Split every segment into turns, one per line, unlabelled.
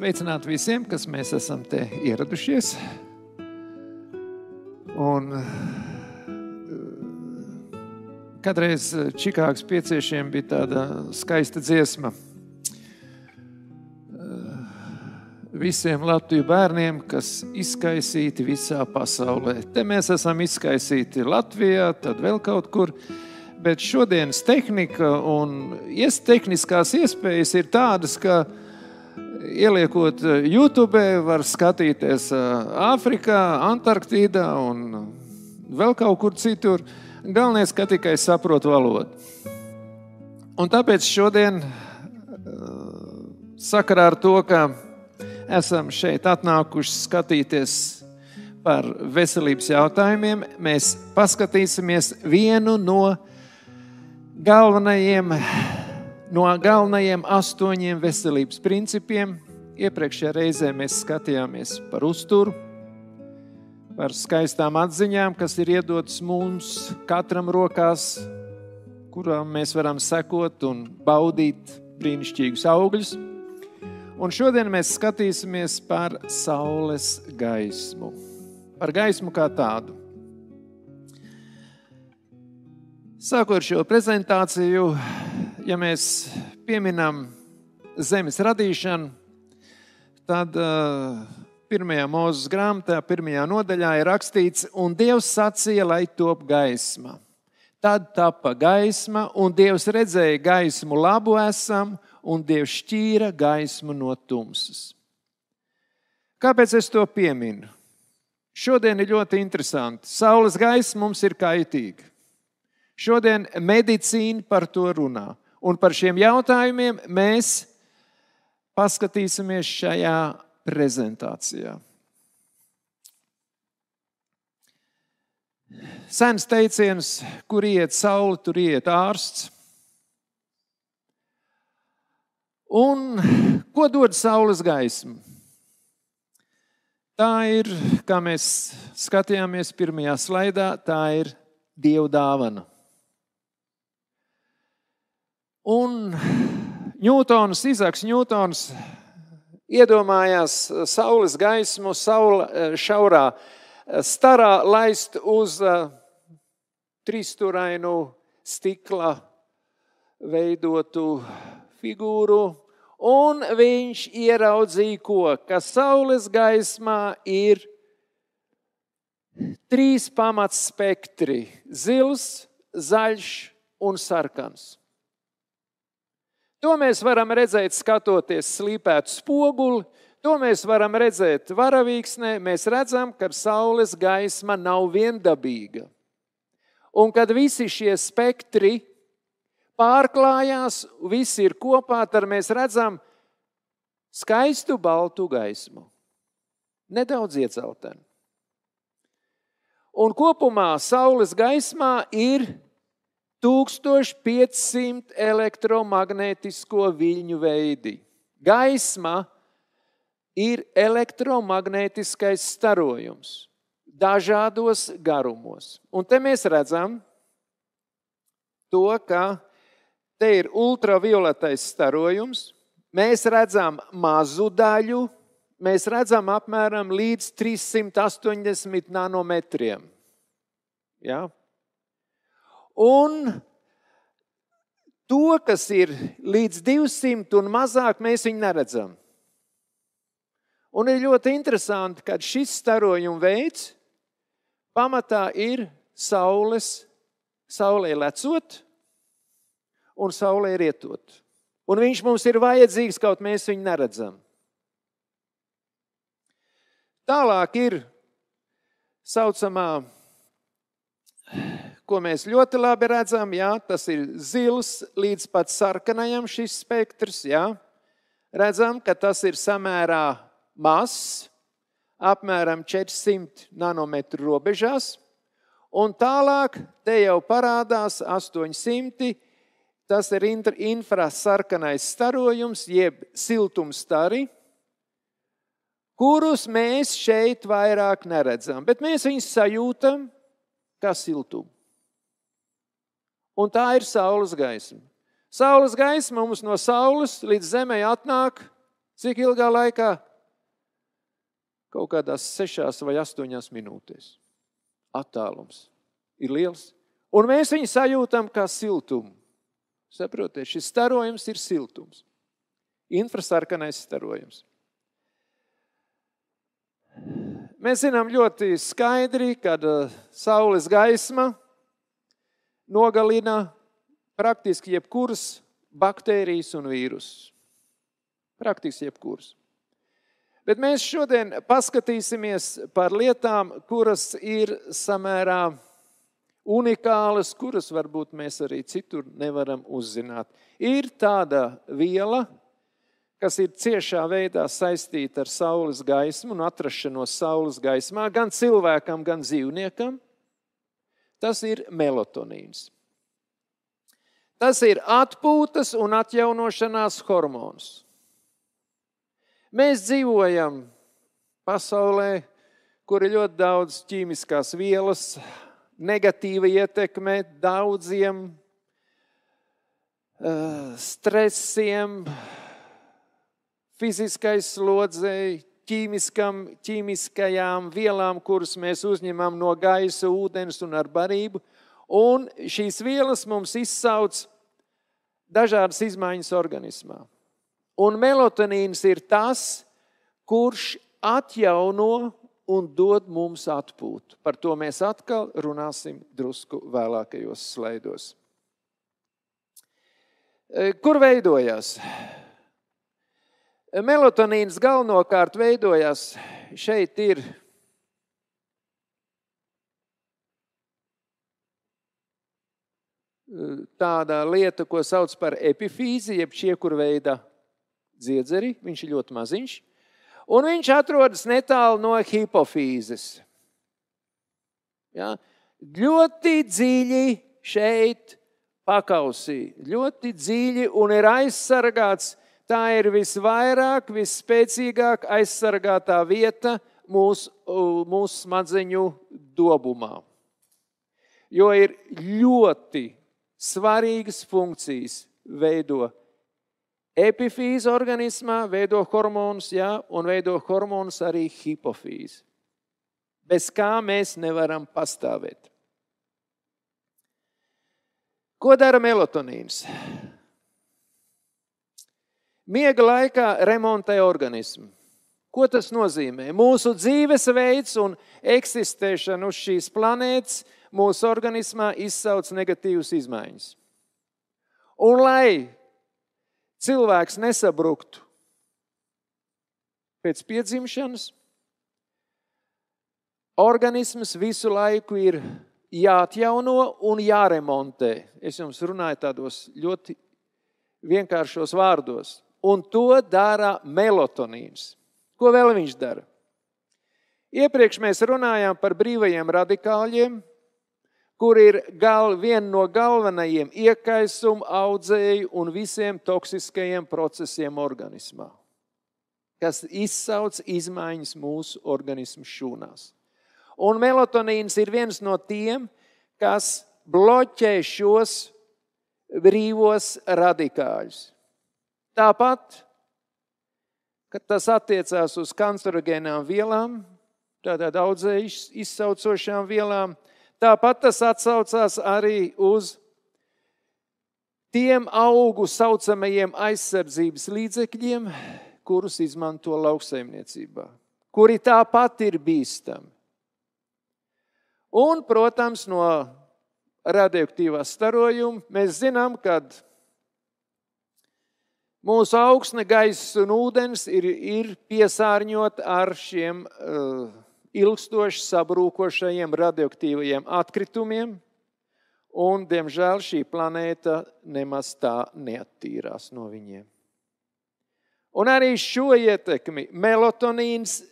Sveicināti visiem, kas mēs esam te ieradušies. Un kādreiz Čikāgas pieciešiem bija tāda skaista dziesma. Visiem Latviju bērniem, kas izkaisīti visā pasaulē. Te mēs esam izkaisīti Latvijā, tad vēl kaut kur. Bet šodienas tehnika un tehniskās iespējas ir tādas, ka ieliekot YouTube, var skatīties Āfrikā, Antarktīdā un vēl kaut kur citur. Galvenais, ka tikai saprot valodu. Un tāpēc šodien sakarā ar to, ka esam šeit atnākuši skatīties par veselības jautājumiem, mēs paskatīsimies vienu no galvenajiem 8 veselības principiem. Iepriekšējā reizē mēs skatījāmies par uzturu, par skaistām atziņām, kas ir iedotas mums katram rokās, kurām mēs varam sekot un baudīt brīnišķīgus augļus. Un šodien mēs skatīsimies par saules gaismu, par gaismu kā tādu. Sākot šo prezentāciju, ja mēs pieminam zemes radīšanu, tad 1. Mūzes grāmatā, 1. nodaļā ir rakstīts, un Dievs sacīja, lai top gaisma. Tad tapa gaisma, un Dievs redzēja gaismu labu esam, un Dievs šķīra gaismu no tumsas. Kāpēc es to pieminu? Šodien ir ļoti interesanti. Saules gaisma mums ir kaitīga. Šodien medicīna par to runā. Un par šiem jautājumiem mēs paskatīsimies šajā prezentācijā. Sens teiciens, kur iet saule, tur iet ārsts. Un ko dod saules gaisma? Tā ir, kā mēs skatījāmies pirmajā slaidā, tā ir Dieva dāvana. Un Izaks Ņūtons iedomājās saules gaismu šaurā starā laist uz trīsstūrainu stikla veidotu figūru, un viņš ieraudzīja, ka saules gaismā ir 3 pamatspektri – zils, zaļš un sarkans. To mēs varam redzēt, skatoties slīpētu spoguli, to mēs varam redzēt varavīksnē, mēs redzam, ka saules gaisma nav viendabīga. Un kad visi šie spektri pārklājās, visi ir kopā, tad mēs redzam skaistu baltu gaismu. Nedaudz ieceltenu. Un kopumā saules gaismā ir 1500 elektromagnētisko viļņu veidi. Gaisma ir elektromagnētiskais starojums dažādos garumos. Un te mēs redzam to, ka te ir ultravioletais starojums. Mēs redzam mazu daļu, mēs redzam apmēram līdz 380 nanometriem. Ja? Un to, kas ir līdz 200 un mazāk, mēs viņu neredzam. Un ir ļoti interesanti, ka šis starojuma veids pamatā ir saulē lecot un saulē rietot. Un viņš mums ir vajadzīgs, kaut mēs viņu neredzam. Tālāk ir saucamā, ko mēs ļoti labi redzam, jā, tas ir zils līdz pat sarkanajam šis spektrs, jā. Redzam, ka tas ir samērā mazs, apmēram 400 nanometru robežās, un tālāk te jau parādās 800, tas ir infrasarkanais starojums, jeb siltumstari, kurus mēs šeit vairāk neredzam, bet mēs viņus sajūtam kā siltumu. Un tā ir saules gaisma. Saules gaisma mums no saules līdz zemei atnāk Cik ilgā laikā? Kaut kādās 6 vai 8 minūtēs. Attālums ir liels. Un mēs viņu sajūtam kā siltumu. Saprotiet, šis starojums ir siltums. Infrasarkanais starojums. Mēs zinām ļoti skaidri, kad saules gaisma nogalina praktiski jebkuras baktērijas un vīrusus. Praktiski jebkuras. Bet mēs šodien paskatīsimies par lietām, kuras ir samērā unikālas, kuras varbūt mēs arī citur nevaram uzzināt. Ir tāda viela, kas ir ciešā veidā saistīta ar saules gaismu un atrašanos saules gaismā, gan cilvēkam, gan dzīvniekam. Tas ir melatonīns. Tas ir atpūtas un atjaunošanās hormons. Mēs dzīvojam pasaulē, kur ir ļoti daudz ķīmiskās vielas, negatīva ietekme daudziem stresiem, fiziskais slodzei, ķīmiskajām vielām, kuras mēs uzņemam no gaisa, ūdens un ar barību. Un šīs vielas mums izsauc dažādas izmaiņas organismā. Un melatonīns ir tas, kurš atjauno un dod mums atpūtu. Par to mēs atkal runāsim drusku vēlākajos slaidos. Kur veidojās? Melatonīns galvenokārt veidojās, šeit ir tāda lieta, ko sauc par epifīzi, jeb čiekurveida dziedzeri, viņš ir ļoti maziņš, un viņš atrodas netālu no hipofīzes. Ja? Ļoti dziļi šeit pakausī, ļoti dziļi un ir aizsargāts. Tā ir visvairāk, visspēcīgāk aizsargātā vieta mūsu smadzeņu dobumā. Jo ir ļoti svarīgas funkcijas veido epifīze organismā, veido hormonus, ja, un veido hormonus arī hipofīze. Bez kā mēs nevaram pastāvēt. Ko dara melatonīns? Miega laikā remontē organismu. Ko tas nozīmē? Mūsu dzīvesveids un eksistēšana uz šīs planētas mūsu organismā izsauc negatīvas izmaiņas. Un lai cilvēks nesabruktu pēc piedzimšanas, organisms visu laiku ir jāatjauno un jāremontē. Es jums runāju tādos ļoti vienkāršos vārdos. Un to dara melatonīns. Ko vēl viņš dara? Iepriekš mēs runājām par brīvajiem radikāļiem, kur ir viena no galvenajiem iekaisumu, audzēju un visiem toksiskajiem procesiem organismā, kas izsauc izmaiņas mūsu organismu šūnās. Un melatonīns ir viens no tiem, kas bloķē šos brīvos radikāļus. Tāpat, kad tas attiecās uz kancerogēnām vielām, tātad audzēju izsaucošām vielām, tāpat tas atsaucās arī uz tiem augu saucamajiem aizsardzības līdzekļiem, kurus izmanto lauksaimniecībā, kuri tāpat ir bīstami. Un, protams, no radioaktīvā starojuma mēs zinām, ka mūsu augsne, gaiss un ūdens ir piesārņot ar šiem ilgstoši sabrūkošajiem radioaktīvajiem atkritumiem, un, diemžēl, šī planēta nemaz tā neattīrās no viņiem. Un arī šo ietekmi melatonīns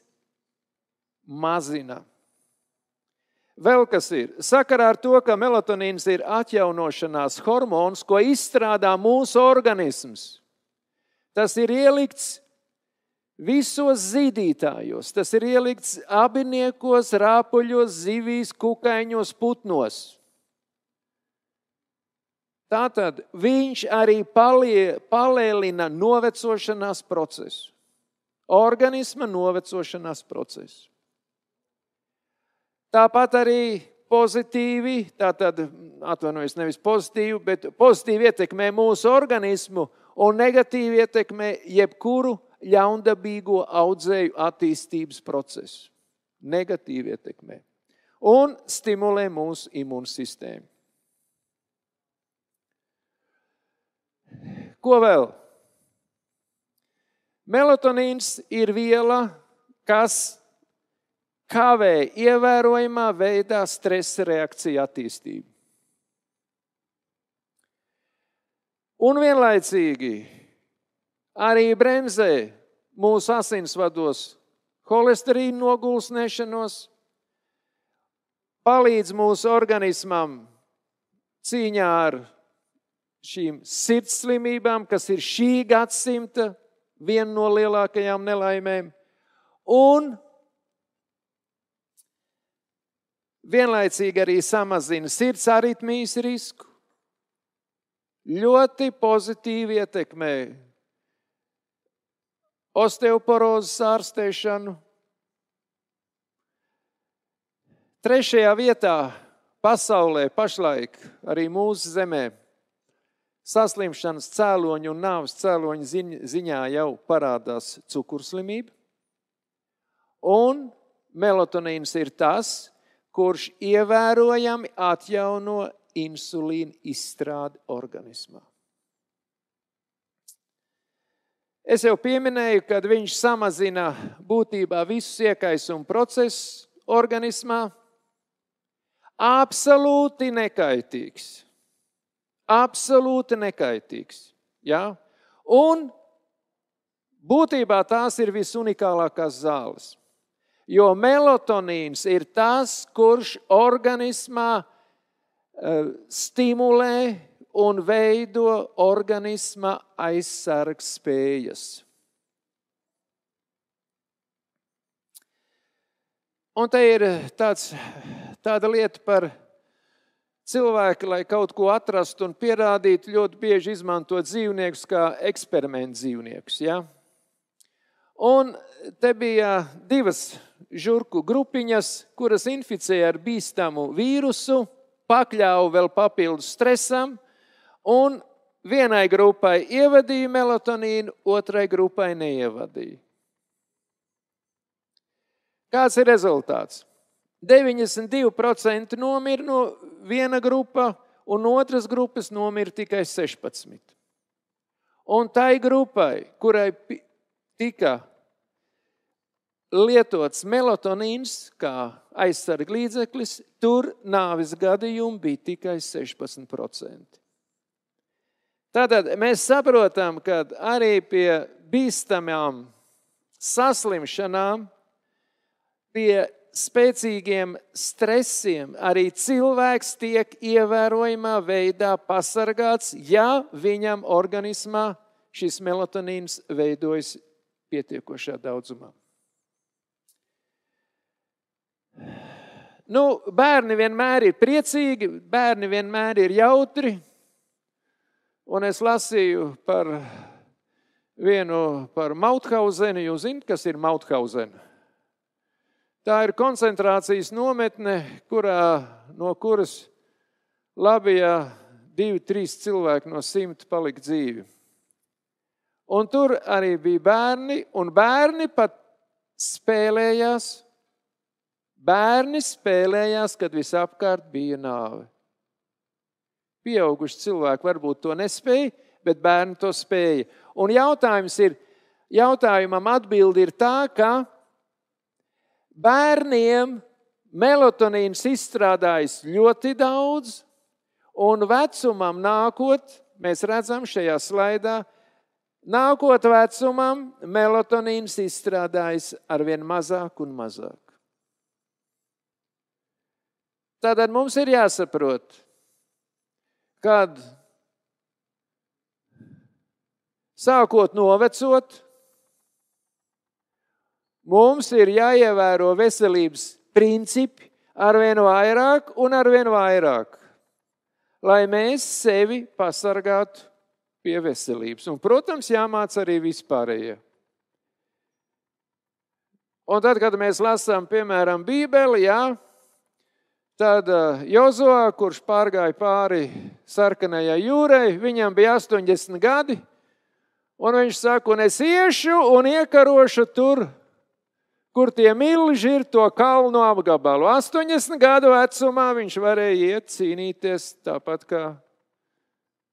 mazina. Vēl kas ir? Sakarā ar to, ka melatonīns ir atjaunošanās hormons, ko izstrādā mūsu organisms. Tas ir ielikts visos zīdītājos, tas ir ielikts abiniekos, rāpuļos, zivīs, kukaiņos, putnos. Tātad viņš arī palielina novecošanās procesu. organisma novecošanās procesu. Tāpat arī pozitīvi, tātad, atvainojos, nevis pozitīvi, bet pozitīvi ietekmē mūsu organismu un negatīvi ietekmē jebkuru ļaundabīgo audzēju attīstības procesu. Negatīvi ietekmē. Un stimulē mūsu imūnsistēmu. Ko vēl? Melatonīns ir viela, kas kavē ievērojamā veidā stresa reakciju attīstību. Un vienlaicīgi arī bremzē mūsu asinsvados holesterīnu nogulsnēšanos, palīdz mūsu organismam cīņā ar šīm sirds slimībām, kas ir šī gadsimta viena no lielākajām nelaimēm, un vienlaicīgi arī samazina sirds aritmijas risku, ļoti pozitīvi ietekmē osteoporozes ārstēšanu. 3. vietā pasaulē pašlaik arī mūsu zemē saslimšanas cēloņu un nāves cēloņu ziņā jau parādās cukurslimība. Un melatonīns ir tas, kurš ievērojami atjauno insulīna izstrādi organismā. Es jau pieminēju, kad viņš samazina būtībā visus iekaisumu procesus organismā. Absolūti nekaitīgs. Absolūti nekaitīgs. Ja? Un būtībā tās ir visunikālākās zāles. Jo melatonīns ir tas, kurš organismā stimulē un veido organisma aizsargs spējas. Un te ir tāda lieta par cilvēku, lai kaut ko atrastu un pierādītu, ļoti bieži izmantot dzīvniekus kā eksperimentu dzīvniekus. Ja? Un te bija 2 žurku grupiņas, kuras inficēja ar bīstamu vīrusu, pakļāva vēl papildus stresam, un vienai grupai ievadīja melatonīnu, otrai grupai neievadīja. Kāds ir rezultāts? 92% nomira no viena grupa, un otras grupas nomira tikai 16. Un tai grupai, kurai tika lietots melatonīns kā aizsarga līdzeklis, tur nāves gadījumi bija tikai 16%. Tātad mēs saprotam, ka arī pie bīstamām saslimšanām, pie spēcīgiem stresiem arī cilvēks tiek ievērojamā veidā pasargāts, ja viņam organismā šis melatonīns veidojas pietiekošā daudzumā. Bērni vienmēr ir priecīgi, bērni vienmēr ir jautri. Un es lasīju par Mauthausenu. Jūs zināt, kas ir Mauthausena? Tā ir koncentrācijas nometne, no kuras labi, ja 2-3 cilvēki no 100 palika dzīvi. Un tur arī bija bērni, un bērni pat spēlējās. Bērni spēlējās, kad visapkārt bija nāve. Pieauguši cilvēki varbūt to nespēja, bet bērni to spēja. Un jautājumam atbildi ir tā, ka bērniem melatonīns izstrādājas ļoti daudz, un vecumam nākot, mēs redzam šajā slaidā, nākot vecumam melatonīns izstrādājas arvien mazāk un mazāk. Tātad mums ir jāsaprot, kad sākot novecot, mums ir jāievēro veselības principi arvien vairāk un arvien vairāk, lai mēs sevi pasargātu pie veselības. Un, protams, jāmāc arī vispārējie. Un tad, kad mēs lasām, piemēram, Bībeli, tad Jozuā, kurš pārgāja pāri sarkanajai jūrai, viņam bija 80 gadi, un viņš saka, un es iešu un iekarošu tur, kur tie milži ir to kalnu apgabalu. 80 gadu vecumā viņš varēja iet cīnīties tāpat kā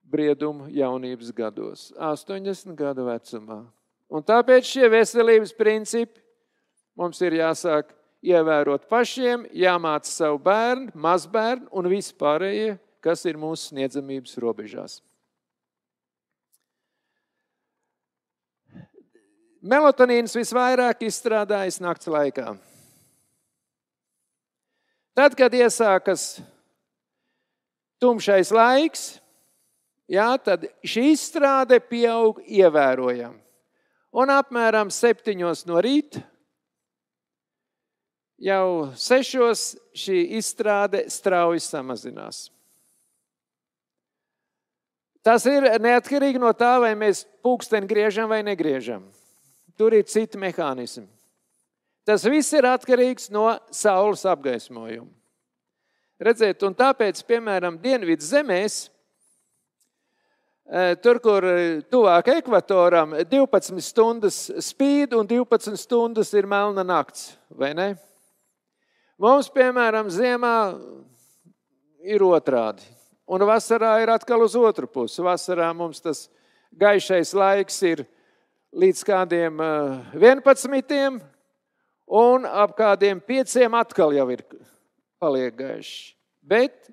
briedumu jaunības gados. 80 gadu vecumā. Un tāpēc šie veselības principi mums ir jāsāk ievērot pašiem, jāmāca savu bērnu, mazbērnu un vispārējie, kas ir mūsu sniedzamības robežās. Melatonīns visvairāk izstrādājas nakts laikā. Tad, kad iesākas tumšais laiks, tad šī izstrāde pieaug ievērojami. Un apmēram 7 no rīta, jau 6 šī izstrāde strauji samazinās. Tas ir neatkarīgi no tā, vai mēs pulksteni griežam vai negriežam. Tur ir citi mehānismi. Tas viss ir atkarīgs no saules apgaismojuma. Redziet, un tāpēc, piemēram, dienvidu zemēs, tur, kur tuvāk ekvatoram, 12 stundas spīd un 12 stundas ir melna nakts, vai ne? Mums, piemēram, ziemā ir otrādi. Un vasarā ir atkal uz otru pusi. Vasarā mums tas gaišais laiks ir līdz kādiem 11, un ap kādiem 5 atkal jau ir paliek gaišs. Bet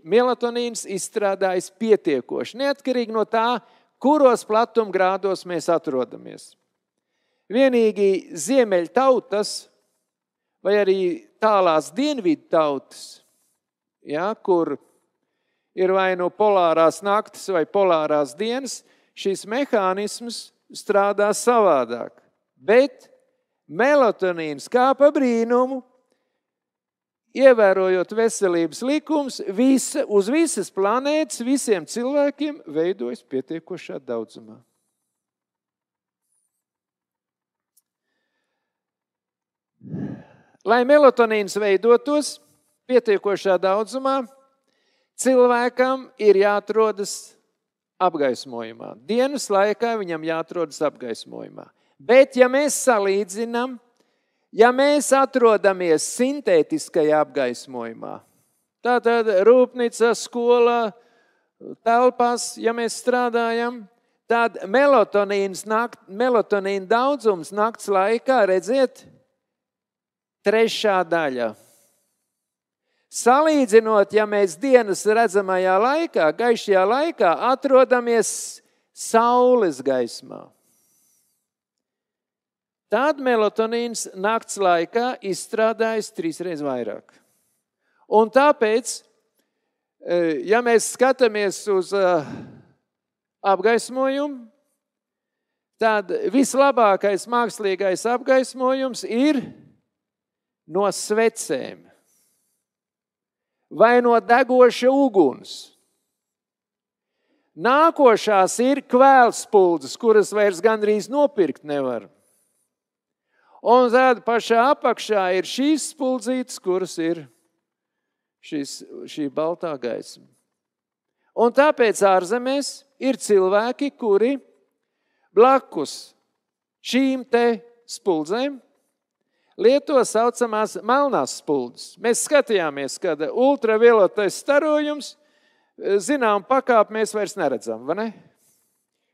melatonīns izstrādājas pietiekoši, neatkarīgi no tā, kuros platumgrādos mēs atrodamies. Vienīgi ziemeļu tautas vai arī tālās dienvidu tautas, kur ir vai no polārās naktis vai polārās dienas, šis mehānisms strādā savādāk. Bet melatonīns kā pa brīnumu, ievērojot veselības likums, uz visas planētas, visiem cilvēkiem veidojas pietiekošā daudzumā. Lai melatonīns veidotos pietiekošā daudzumā, cilvēkam ir jāatrodas apgaismojumā. Dienas laikā viņam jāatrodas apgaismojumā. Bet, ja mēs salīdzinām, ja mēs atrodamies sintētiskajā apgaismojumā, tātad rūpnīcā, skolā, telpās, ja mēs strādājam, tad melatonīna daudzums nakts laikā, redziet, 3. daļa. Salīdzinot, ja mēs dienas redzamajā laikā, gaišajā laikā atrodamies saules gaismā, tad melatonīns nakts laikā izstrādājas 3 reizes vairāk. Un tāpēc, ja mēs skatāmies uz apgaismojumu, tad vislabākais mākslīgais apgaismojums ir no svecēm vai no degoša uguns. Nākošās ir kvēlspuldzes, kuras vairs gandrīz nopirkt nevar. Un tad pašā apakšā ir šīs spuldzītes, kuras ir šī baltā gaisma. Un tāpēc ārzemēs ir cilvēki, kuri blakus šīm te spuldzēm lieto saucamās melnās spuldzes. Mēs skatījāmies, kad ultravioletais starojums, zinām, pakāpi mēs vairs neredzam, vai ne?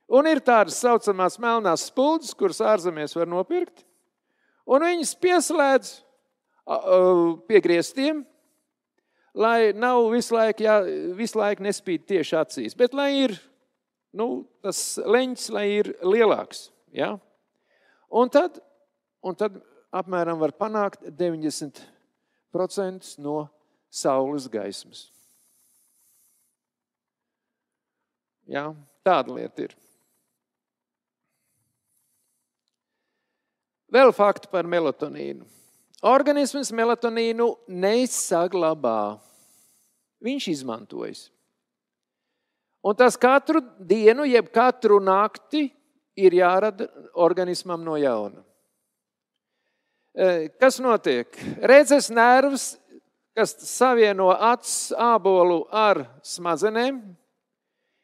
Un ir tādas saucamās melnās spuldzes, kuras ārzemēs var nopirkt. Un viņas pieslēdz pie griestiem, lai nav visu laiku nespīd tieši acīs, bet lai ir tas leņķis, lai ir lielāks. Ja? Un tad apmēram var panākt 90% no saules gaismas. Ja? Tāda lieta ir. Vēl fakti par melatonīnu. Organisms melatonīnu nesaglabā. Viņš izmantojas. Un tas katru dienu, jeb katru nakti ir jārada organismam no jauna. Kas notiek? Redzes nervs, kas savieno acs ābolu ar smadzenēm,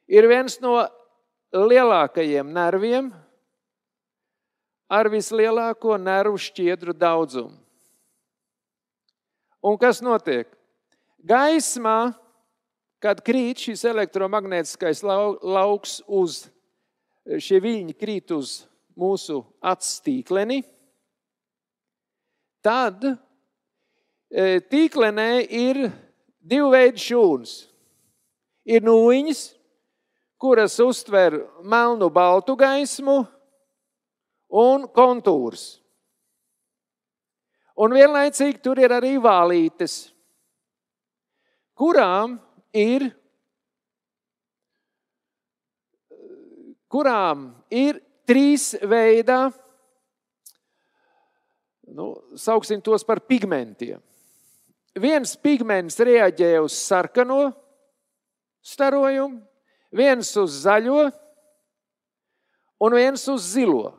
ir viens no lielākajiem nerviem ar vislielāko nervu šķiedru daudzumu. Un kas notiek? Gaismā, kad krīt šis elektromagnētiskais lauks šie viļņi krīt uz mūsu acs tīkleni, tad tīklenē ir divu veidu šūnas. Ir nūjiņas, kuras uztver melnu baltu gaismu un kontūrus. Un vienlaicīgi tur ir arī vālītes, kurām ir trīs veidā, sauksim tos par pigmentiem. Viens pigments reaģē uz sarkano starojumu, viens uz zaļo un viens uz zilo.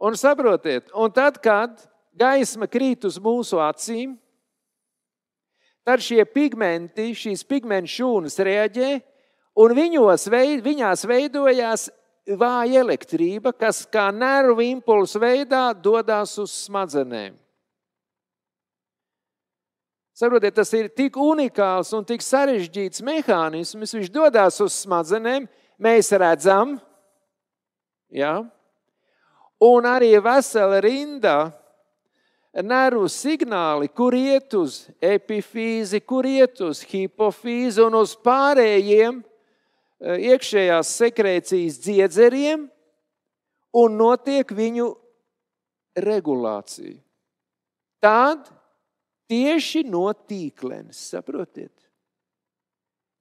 Un saprotiet, un tad, kad gaisma krīt uz mūsu acīm, tad šie pigmenti, šīs pigmentu šūnas reaģē, un viņās veidojās vāja elektrība, kas kā nervu impulsu veidā dodās uz smadzenēm. Saprotiet, tas ir tik unikāls un tik sarežģīts mehānisms, viņš dodās uz smadzenēm, mēs redzam, jā, un arī vesela rinda nervu signāli, kur iet uz epifīzi, kur iet uz hipofīzi un uz pārējiem iekšējās sekrēcijas dziedzeriem un notiek viņu regulācija. Tad tieši no tīklenes, saprotiet?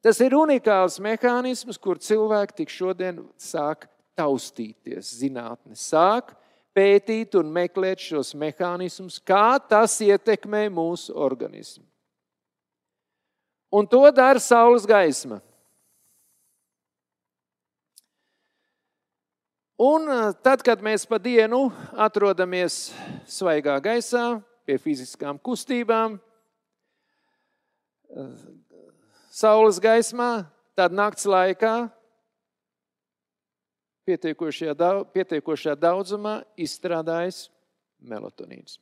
Tas ir unikāls mehānisms, kur cilvēki tik šodien sāk taustīties, zinātne sāk pētīt un meklēt šos mehānismus, kā tas ietekmē mūsu organismu. Un to dara saules gaisma. Un tad, kad mēs pa dienu atrodamies svaigā gaisā, pie fiziskām kustībām, saules gaismā, tad nakts laikā pietiekošajā daudzumā izstrādājas melatonīns.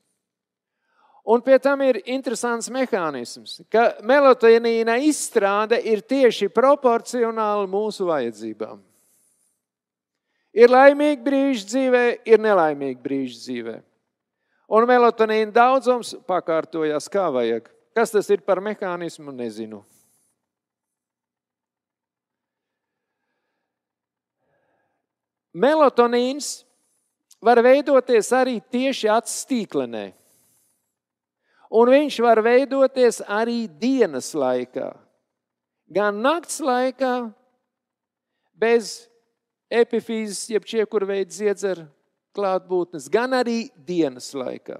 Un pie tam ir interesants mehānisms, ka melatonīna izstrāde ir tieši proporcionāli mūsu vajadzībām. Ir laimīgi brīži dzīvē, ir nelaimīgi brīži dzīvē. Un melatonīna daudzums pakārtojas kā vajag. Kas tas ir par mehānismu, nezinu. Melatonīns var veidoties arī tieši acis tīklenē. Un viņš var veidoties arī dienas laikā. Gan nakts laikā, bez epifīzes, jeb čiekurveida dziedzera klātbūtnes, gan arī dienas laikā.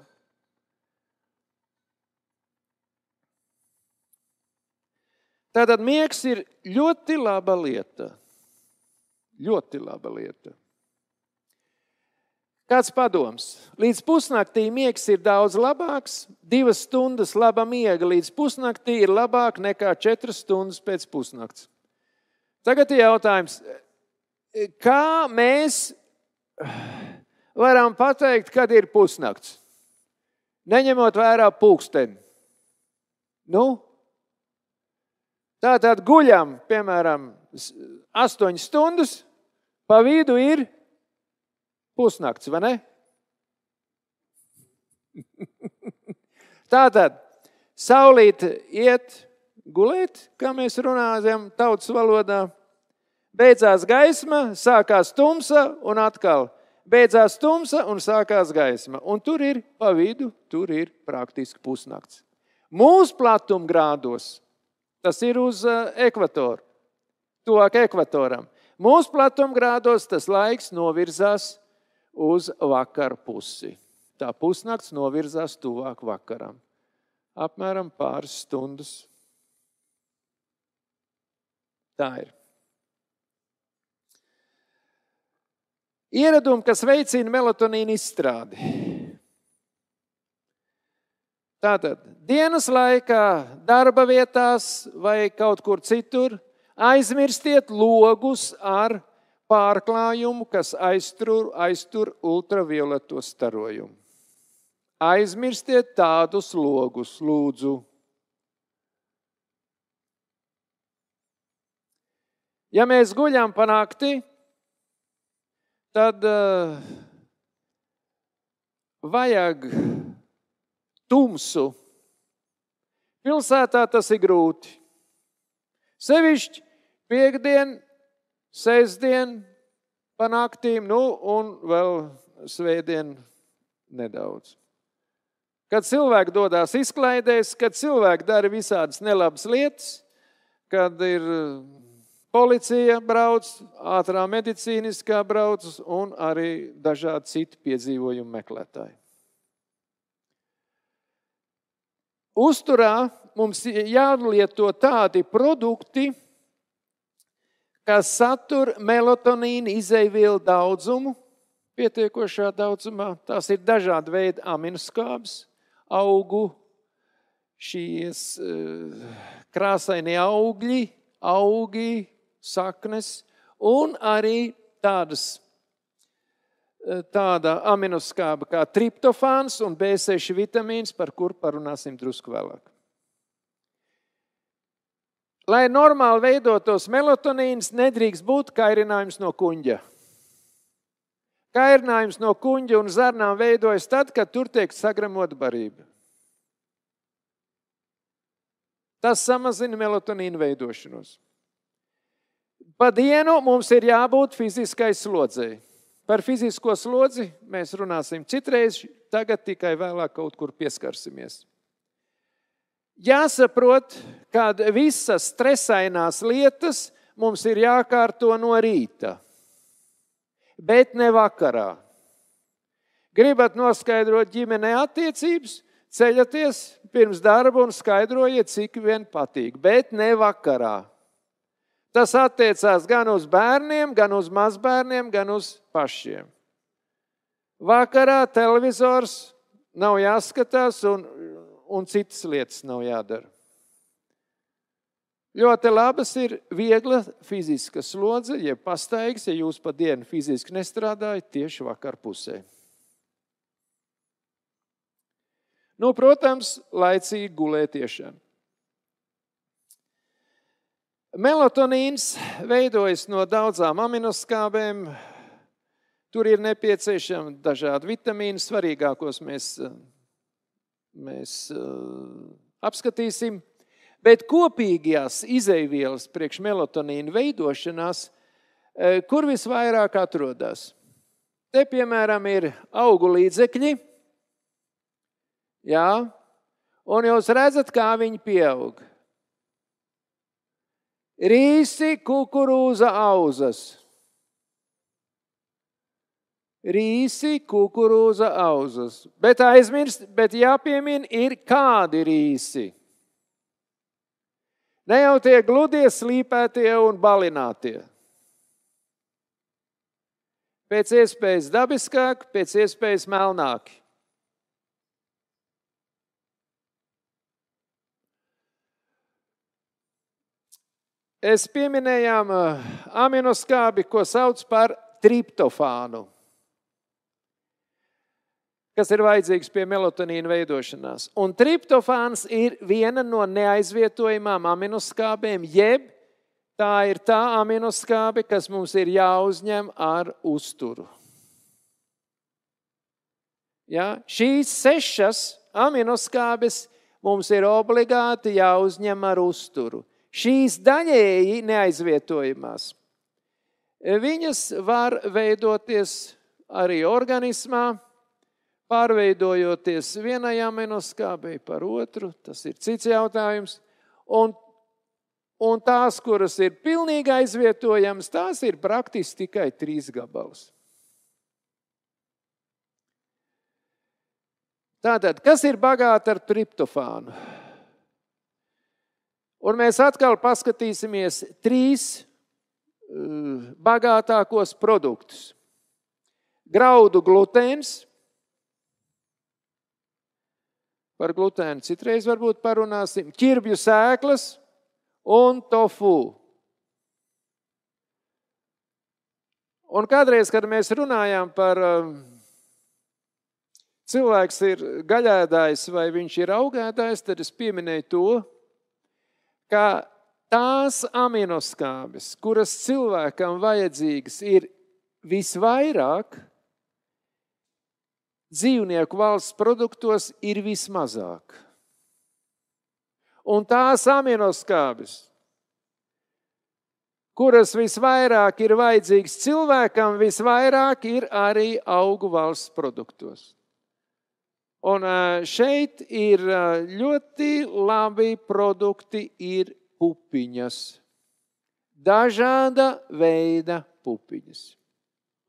Tātad miegs ir ļoti laba lieta. Ļoti laba lieta. Kāds padoms? Līdz pusnaktī miegs ir daudz labāks, 2 stundas laba miega līdz pusnaktī ir labāk nekā 4 stundas pēc pusnakts. Tagad ir jautājums, kā mēs varam pateikt, kad ir pusnakts? Neņemot vērā pulksteni. Tātad guļam, piemēram, 8 stundas, pa vidu ir pusnakts, vai ne? Tātad, saulīt iet gulēt, kā mēs runājam tautas valodā, beidzās gaisma, sākās tumsa un atkal beidzās tumsa un sākās gaisma. Un tur ir pa vidu, tur ir praktiski pusnakts. Mūsu platumgrādos, tas ir uz ekvatoru, tuvāk ekvatoram. Mūsu platumgrādos tas laiks novirzās uz vakaru pusi. Tā pusnakts novirzās tuvāk vakaram. Apmēram pāris stundas. Tā ir. Ieradumi, kas veicina melatonīna izstrādi. Tātad, dienas laikā, darba vietās vai kaut kur citur, aizmirstiet logus ar pārklājumu, kas aiztur ultravioleto starojumu. Aizmirstiet tādus logus, lūdzu. Ja mēs guļam pa nakti, tad vajag tumsu. Pilsētā tas ir grūti. Sevišķi piektdien, sestdien pa naktīm, un vēl svētdien nedaudz. Kad cilvēki dodās izklaidēs, kad cilvēki dara visādas nelabas lietas, kad ir policija brauc, ātrā medicīniskā brauc un arī dažādi citi piedzīvojumu meklētāji. Uzturā mums jālieto tādi produkti, kas satur melatonīna izejvielu daudzumu, pietiekošā daudzumā. Tās ir dažādi veidi aminoskābes, augu, šīs krāsainie augi, saknes un arī tāda aminoskāba kā triptofāns un B6 vitamīns, par kur parunāsim drusku vēlāk. Lai normāli veidotos melatonīns, nedrīkst būt kairinājums no kuņģa. Kairinājums no kuņģa un zarnām veidojas tad, kad tur tiek sagremota barība. Tas samazina melatonīnu veidošanos. Pa dienu mums ir jābūt fiziskai slodzei. Par fizisko slodzi mēs runāsim citreiz, tagad tikai vēlāk kaut kur pieskarsimies. Jāsaprot, ka visas stresainās lietas mums ir jākārto no rīta, bet ne vakarā. Gribat noskaidrot ģimenē attiecības, ceļaties pirms darba un skaidrojiet, cik vien patīk, bet ne vakarā. Tas attiecās gan uz bērniem, gan uz mazbērniem, gan uz pašiem. Vakarā televizors nav jāskatās un citas lietas nav jādara. Ļoti labas ir viegla fiziska slodze, ja pastaigas, ja jūs pa dienu fiziski nestrādājat, tieši vakar pusē. Protams, laicīgi gulētiešana. Melatonīns veidojas no daudzām aminoskābēm. Tur ir nepieciešami dažādi vitamīni, svarīgākos mēs apskatīsim. Bet kopīgās izeivielas priekš melatonīna veidošanās, kur visvairāk atrodas? Te, piemēram, ir augu līdzekļi, jā, un jūs redzat, kā viņi pieaug. Rīsi, kukurūza, auzas. Rīsi, kukurūza, auzas. Bet jāpiemina ir kādi rīsi. Ne jau tie gludie, slīpētie un balinātie. Pēc iespējas dabiskāk, pēc iespējas melnāki. Es pieminējām aminoskābi, ko sauc par triptofānu, kas ir vajadzīgs pie melatonīna veidošanās. Un triptofāns ir viena no neaizvietojamām aminoskābēm, jeb tā ir tā aminoskābe, kas mums ir jāuzņem ar uzturu. Ja? Šīs 6 aminoskābes mums ir obligāti jāuzņem ar uzturu. Šīs daļēji neaizvietojamās. Viņas var veidoties arī organismā, pārveidojoties vienai aminoskābei par otru, tas ir cits jautājums. Un tās, kuras ir pilnīgi aizvietojamas, tās ir praktiski tikai 3 gabalus. Tātad, kas ir bagāti ar triptofānu? Un mēs atkal paskatīsimies 3 bagātākos produktus. graudu glutēns. Par glutēnu citreiz varbūt parunāsim. Ķirbju sēklas un tofu. Un kādreiz, kad mēs runājām par cilvēks ir gaļēdājs vai viņš ir augēdājs, tad es pieminēju to, ka tās aminoskābes, kuras cilvēkam vajadzīgas ir visvairāk, dzīvnieku valsts produktos ir vismazāk. Un tās aminoskābes, kuras visvairāk ir vajadzīgas cilvēkam, visvairāk ir arī augu valsts produktos. Un šeit ir ļoti labi produkti, ir pupiņas. Dažāda veida pupiņas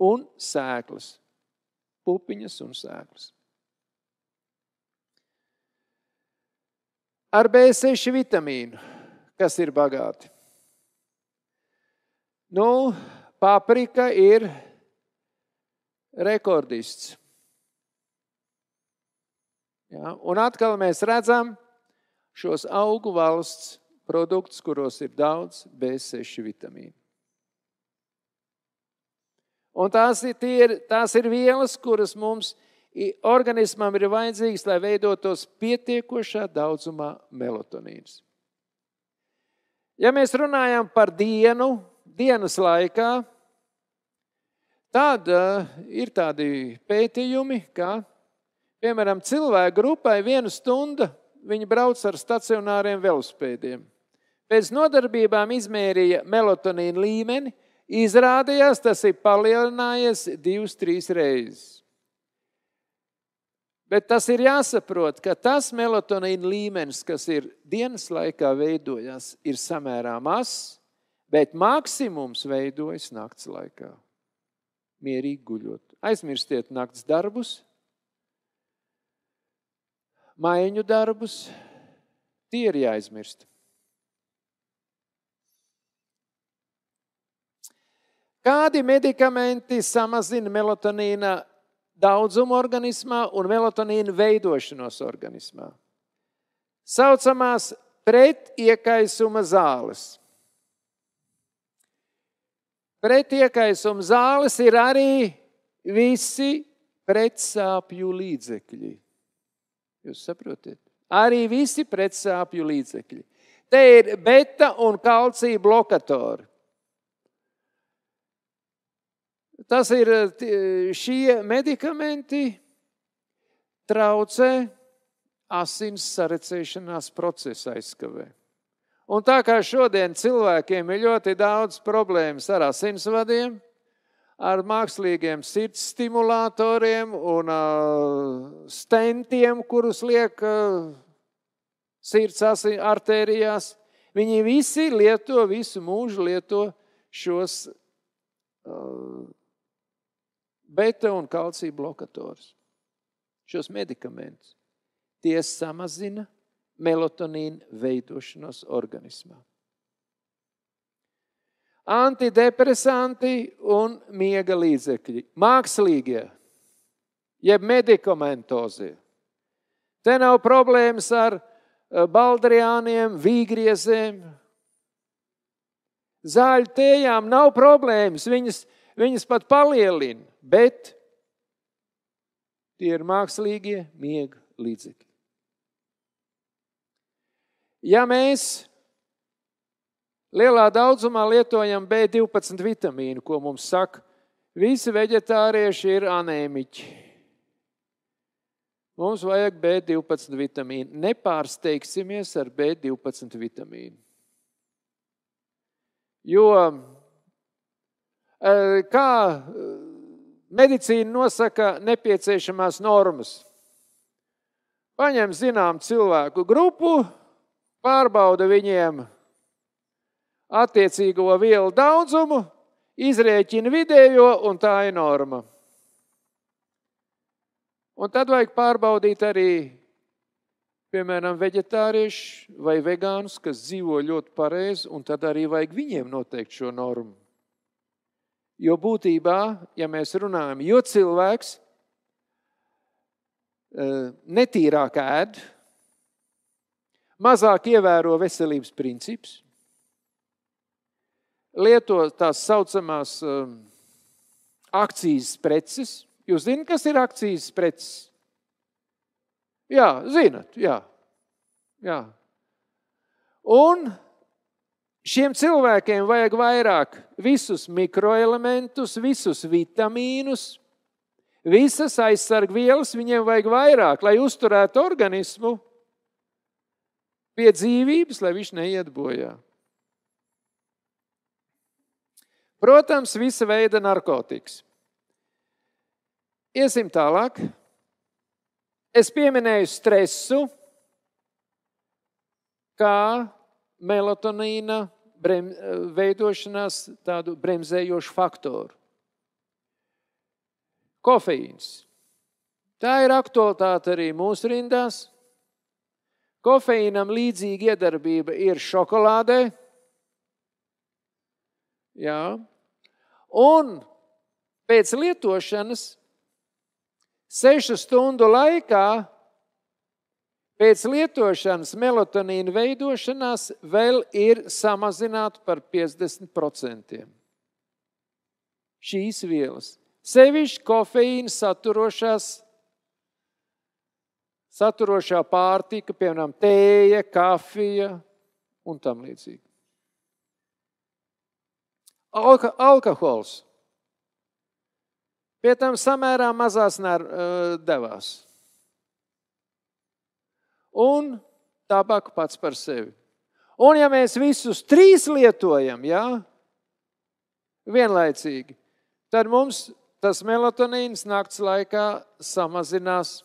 un sēklas. Pupiņas un sēklas. Ar B6 vitamīnu, kas ir bagāti. Paprika ir rekordists. Ja, un atkal mēs redzam šos augu valsts produktus, kuros ir daudz B6 vitamīnu. Un tās ir vielas, kuras mums organismam ir vajadzīgas, lai veidotos pietiekošā daudzumā melatonīns. Ja mēs runājam par dienas laikā, tad ir tādi pētījumi, ka, piemēram, cilvēku grupai 1 stunda viņi brauc ar stacionāriem velospēdiem. Pēc nodarbībām izmērīja melatonīna līmeni, izrādījās, tas ir palielinājies 2-3 reizes. Bet tas ir jāsaprot, ka tas melatonīna līmenis, kas ir dienas laikā veidojās, ir samērā mazs, bet maksimums veidojas nakts laikā. Mierīgi guļot. Aizmirstiet nakts darbus, maiņu darbus, tie ir jāizmirst. Kādi medikamenti samazina melatonīna daudzumu organismā un melatonīna veidošanos organismā? Saucamās pretiekaisuma zāles. Pretiekaisuma zāles ir arī visi pretsāpju līdzekļi. Jūs saprotiet? Arī visi pretsāpju līdzekļi. Te ir beta un kalcija blokatori. Tas ir šie medikamenti traucē asins sarecēšanās procesa aizskavē. Un tā kā šodien cilvēkiem ir ļoti daudz problēmas ar asinsvadiem, ar mākslīgiem sirds stimulatoriem un stentiem, kurus liek sirds artērijās, viņi visi visu mūžu lieto šos beta un kalcija blokatorus. Šos medikamentus. Tie samazina melatonīna veidošanos organismā. Antidepresanti un miega līdzekļi. Mākslīgie, jeb medikamentozie. Te nav problēmas ar baldriāniem, vīgriezēm. Zāļu tējām nav problēmas, viņas pat palielina, bet tie ir mākslīgie miega līdzekļi. Ja mēs lielā daudzumā lietojam B12 vitamīnu, ko mums saka, visi veģetārieši ir anēmiķi. Mums vajag B12 vitamīnu. Nepārsteigsimies ar B12 vitamīnu. Jo kā medicīna nosaka nepieciešamās normas? Paņem zinām cilvēku grupu, pārbauda viņiem attiecīgo vielu daudzumu, izrēķina vidējo un tā ir norma. Un tad vajag pārbaudīt arī, piemēram, veģetārieši vai vegānus, kas dzīvo ļoti pareizi, un tad arī vajag viņiem noteikt šo normu. Jo būtībā, ja mēs runājam, jo cilvēks netīrāk ēd, mazāk ievēro veselības principus, lieto tās saucamās akcijas preces. Jūs zināt, kas ir akcijas preces? Jā, zinat, jā. Un šiem cilvēkiem vajag vairāk visus mikroelementus, visus vitamīnus, visas aizsargvielas viņiem vajag vairāk, lai uzturētu organismu pie dzīvības, lai viņš neiet bojā. Protams, visa veida narkotikas. Iesim tālāk. Es pieminēju stresu, kā melatonīna veidošanās tādu bremzējošu faktoru. Kofeīns. Tā ir aktualitāte arī mūsu rindās. Kofeīnam līdzīga iedarbība ir šokolādē. Jā. Un pēc lietošanas 6 stundu laikā pēc lietošanas melatonīna veidošanās vēl ir samazināta par 50%. Šīs vielas. Sevišķi kofeīna saturošā pārtika, piemēram, tēja, kafija un tam līdzīgi. Alkohols. Pie tam samērā mazās devās. Un tabaka pats par sevi. Un ja mēs visus 3 lietojam, vienlaicīgi, tad mums tas melatonīns nakts laikā samazinās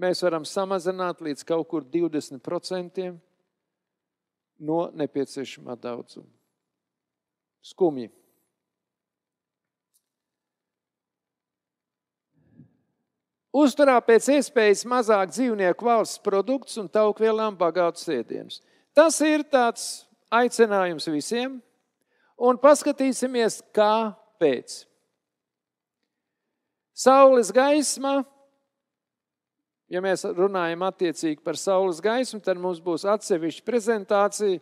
mēs varam samazināt līdz kaut kur 20% no nepieciešamā daudzuma. Skumji. Uzturā pēc iespējas mazāk dzīvnieku valsts produktus un taukvielām bagātus ēdienus. Tas ir tāds aicinājums visiem, un paskatīsimies, kāpēc. Saules gaisma, ja mēs runājam attiecīgi par saules gaismu, tad mums būs atsevišķa prezentācija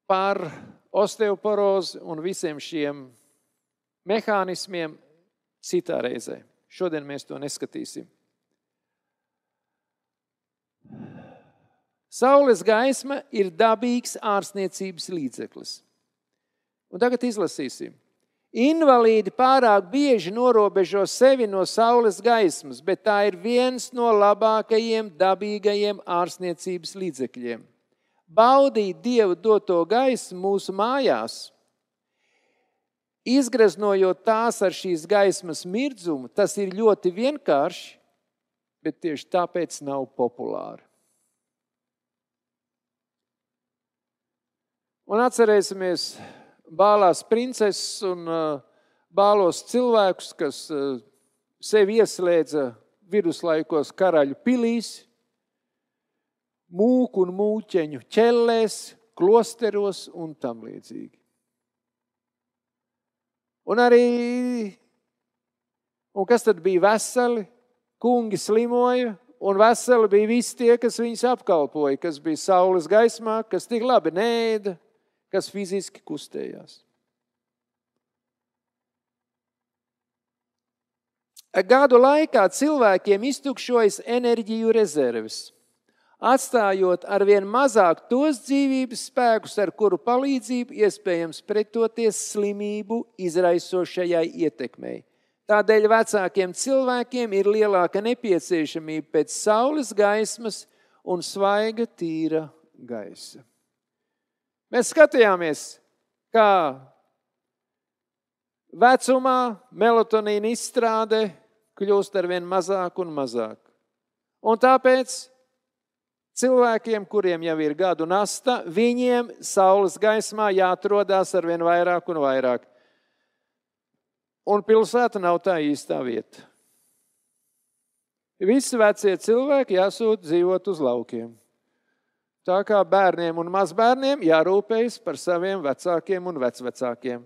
par osteoporozi un visiem šiem mehānismiem citā reizē. Šodien mēs to neskatīsim. Saules gaisma ir dabīgs ārstniecības līdzeklis. Un tagad izlasīsim. Invalīdi pārāk bieži norobežo sevi no saules gaismas, bet tā ir viens no labākajiem dabīgajiem ārstniecības līdzekļiem. Baudīt Dievu doto gaismu mūsu mājās, izgraznojot tās ar šīs gaismas mirdzumu, tas ir ļoti vienkārši, bet tieši tāpēc nav populāri. Un atcerēsimies bālās princeses un bālos cilvēkus, kas sevi ieslēdza viduslaikos karaļu pilīs, mūku un mūķeņu ķellēs, klosteros un tam līdzīgi. Un kas tad bija veseli? Kungi slimoja, un veseli bija visi tie, kas viņus apkalpoja, kas bija saules gaismā, kas tik labi neēda, kas fiziski kustējās. Gadu laikā cilvēkiem iztukšojas enerģiju rezerves, atstājot arvien mazāk tos dzīvības spēkus, ar kuru palīdzību iespējams pretoties slimību izraisošajai ietekmei. Tādēļ vecākiem cilvēkiem ir lielāka nepieciešamība pēc saules gaismas un svaiga tīra gaisa. Mēs skatījāmies, kā vecumā melatonīna izstrāde kļūst arvien mazāk un mazāk. Un tāpēc cilvēkiem, kuriem jau ir gadu nasta, viņiem saules gaismā jāatrodās arvien vairāk un vairāk. Un pilsēta nav tā īstā vieta. Visi vecie cilvēki jāsūt dzīvot uz laukiem. Tā kā bērniem un mazbērniem jārūpējas par saviem vecākiem un vecvecākiem.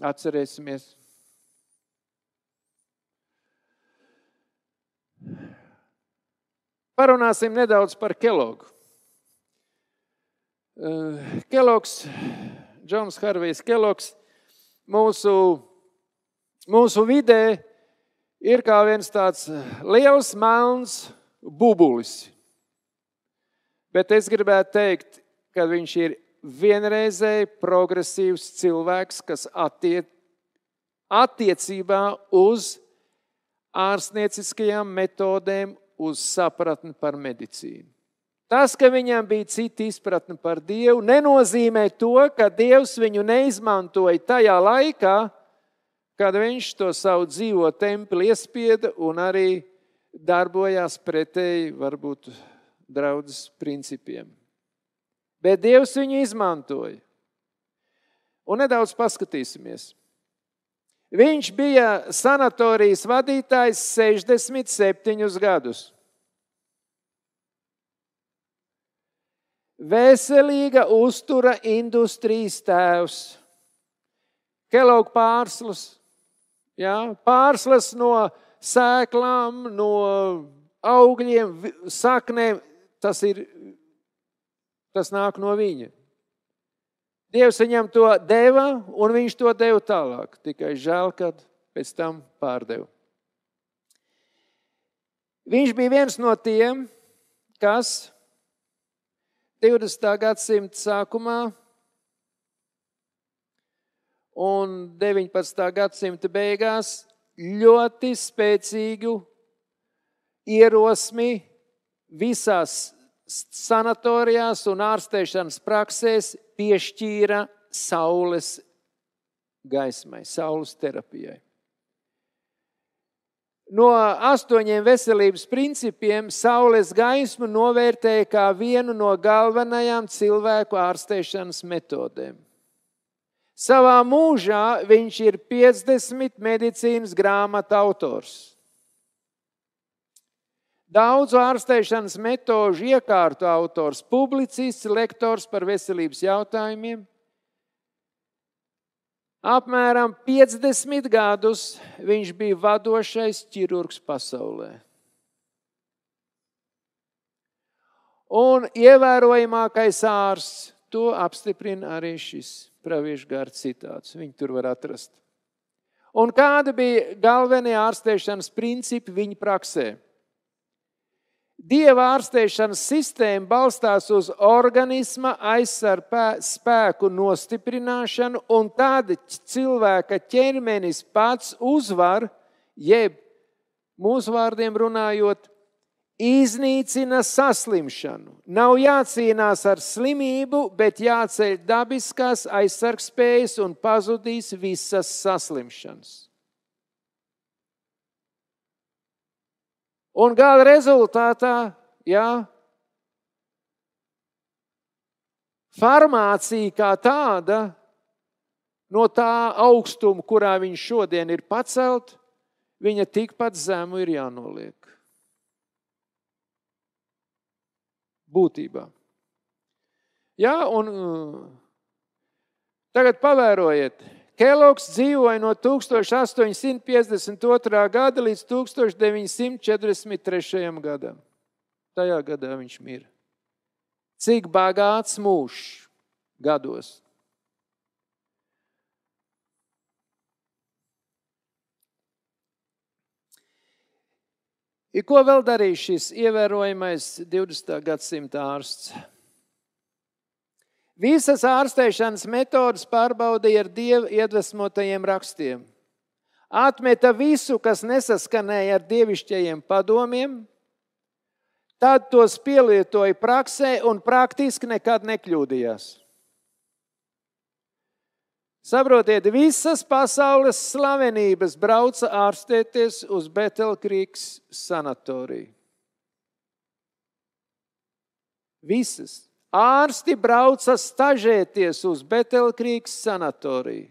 Atcerēsimies. Parunāsim nedaudz par Kellogu. Kellogs, Džons Harvijs Kellogs, mūsu vidē ir kā viens tāds liels melns bubulis. Bet es gribētu teikt, ka viņš ir vienreizēji progresīvs cilvēks, kas attiecībā uz ārstnieciskajām metodēm, uz sapratni par medicīnu. Tas, ka viņam bija cita izpratne par Dievu, nenozīmē to, ka Dievs viņu neizmantoja tajā laikā, kad viņš to savu dzīvo templi iespieda un arī darbojās pretēji varbūt draudzes principiem. Bet Dievs viņu izmantoja. Un nedaudz paskatīsimies. Viņš bija sanatorijas vadītājs 67 gadus. Veselīga uztura industrijas tēvs. Kellogg pārslas. Ja? Pārslas no sēklām, no augļiem, saknēm. Tas nāk no viņa. Dievs viņam to deva, un viņš to deva tālāk. Tikai žēl, kad pēc tam pārdeva. Viņš bija viens no tiem, kas 20. gadsimta sākumā un 19. gadsimta beigās ļoti spēcīgu ierosmi visās sanatorijās un ārstēšanas praksēs piešķīra saules gaismai, saules terapijai. No 8 veselības principiem saules gaismu novērtēja kā vienu no galvenajām cilvēku ārstēšanas metodēm. Savā mūžā viņš ir 50 medicīnas grāmatu autors. Daudzu ārstēšanas metožu iekārtu autors, publicists, lektors par veselības jautājumiem. Apmēram 50 gadus viņš bija vadošais ķirurgs pasaulē. Un ievērojamākais ārsts, to apstiprina arī šis praviešu gara citāts. Viņu tur var atrast. Un kādi bija galvenie ārstēšanas principi viņa praksē? Dieva ārstēšanas sistēma balstās uz organisma aizsar spēku nostiprināšanu, un tad cilvēka ķermenis pats uzvar, jeb mūsu vārdiem runājot, iznīcina saslimšanu. Nav jācīnās ar slimību, bet jāceļ dabiskās aizsargspējas un pazudīs visas saslimšanas. Un gala rezultātā, farmācija kā tāda, no tā augstuma, kurā viņš šodien ir pacelt, viņa tikpat zemu ir jānoliek. Būtībā. Un tagad pavērojiet. Kelloggs dzīvoja no 1852. gada līdz 1943. gadam. Tajā gadā viņš mira. Cik bagāts mūžs gados. Ko vēl darīja šis ievērojamais 20. gadsimta ārsts? Visas ārstēšanas metodas pārbaudīja ar Dieva iedvesmotajiem rakstiem. Atmeta visu, kas nesaskanēja ar dievišķajiem padomiem, tad tos pielietoja praksē un praktiski nekad nekļūdījās. Saprotiet, visas pasaules slavenības brauca ārstēties uz Betelkrīgas sanatoriju. Visas. Ārsti brauca stažēties uz Betelkrīgas sanatoriju.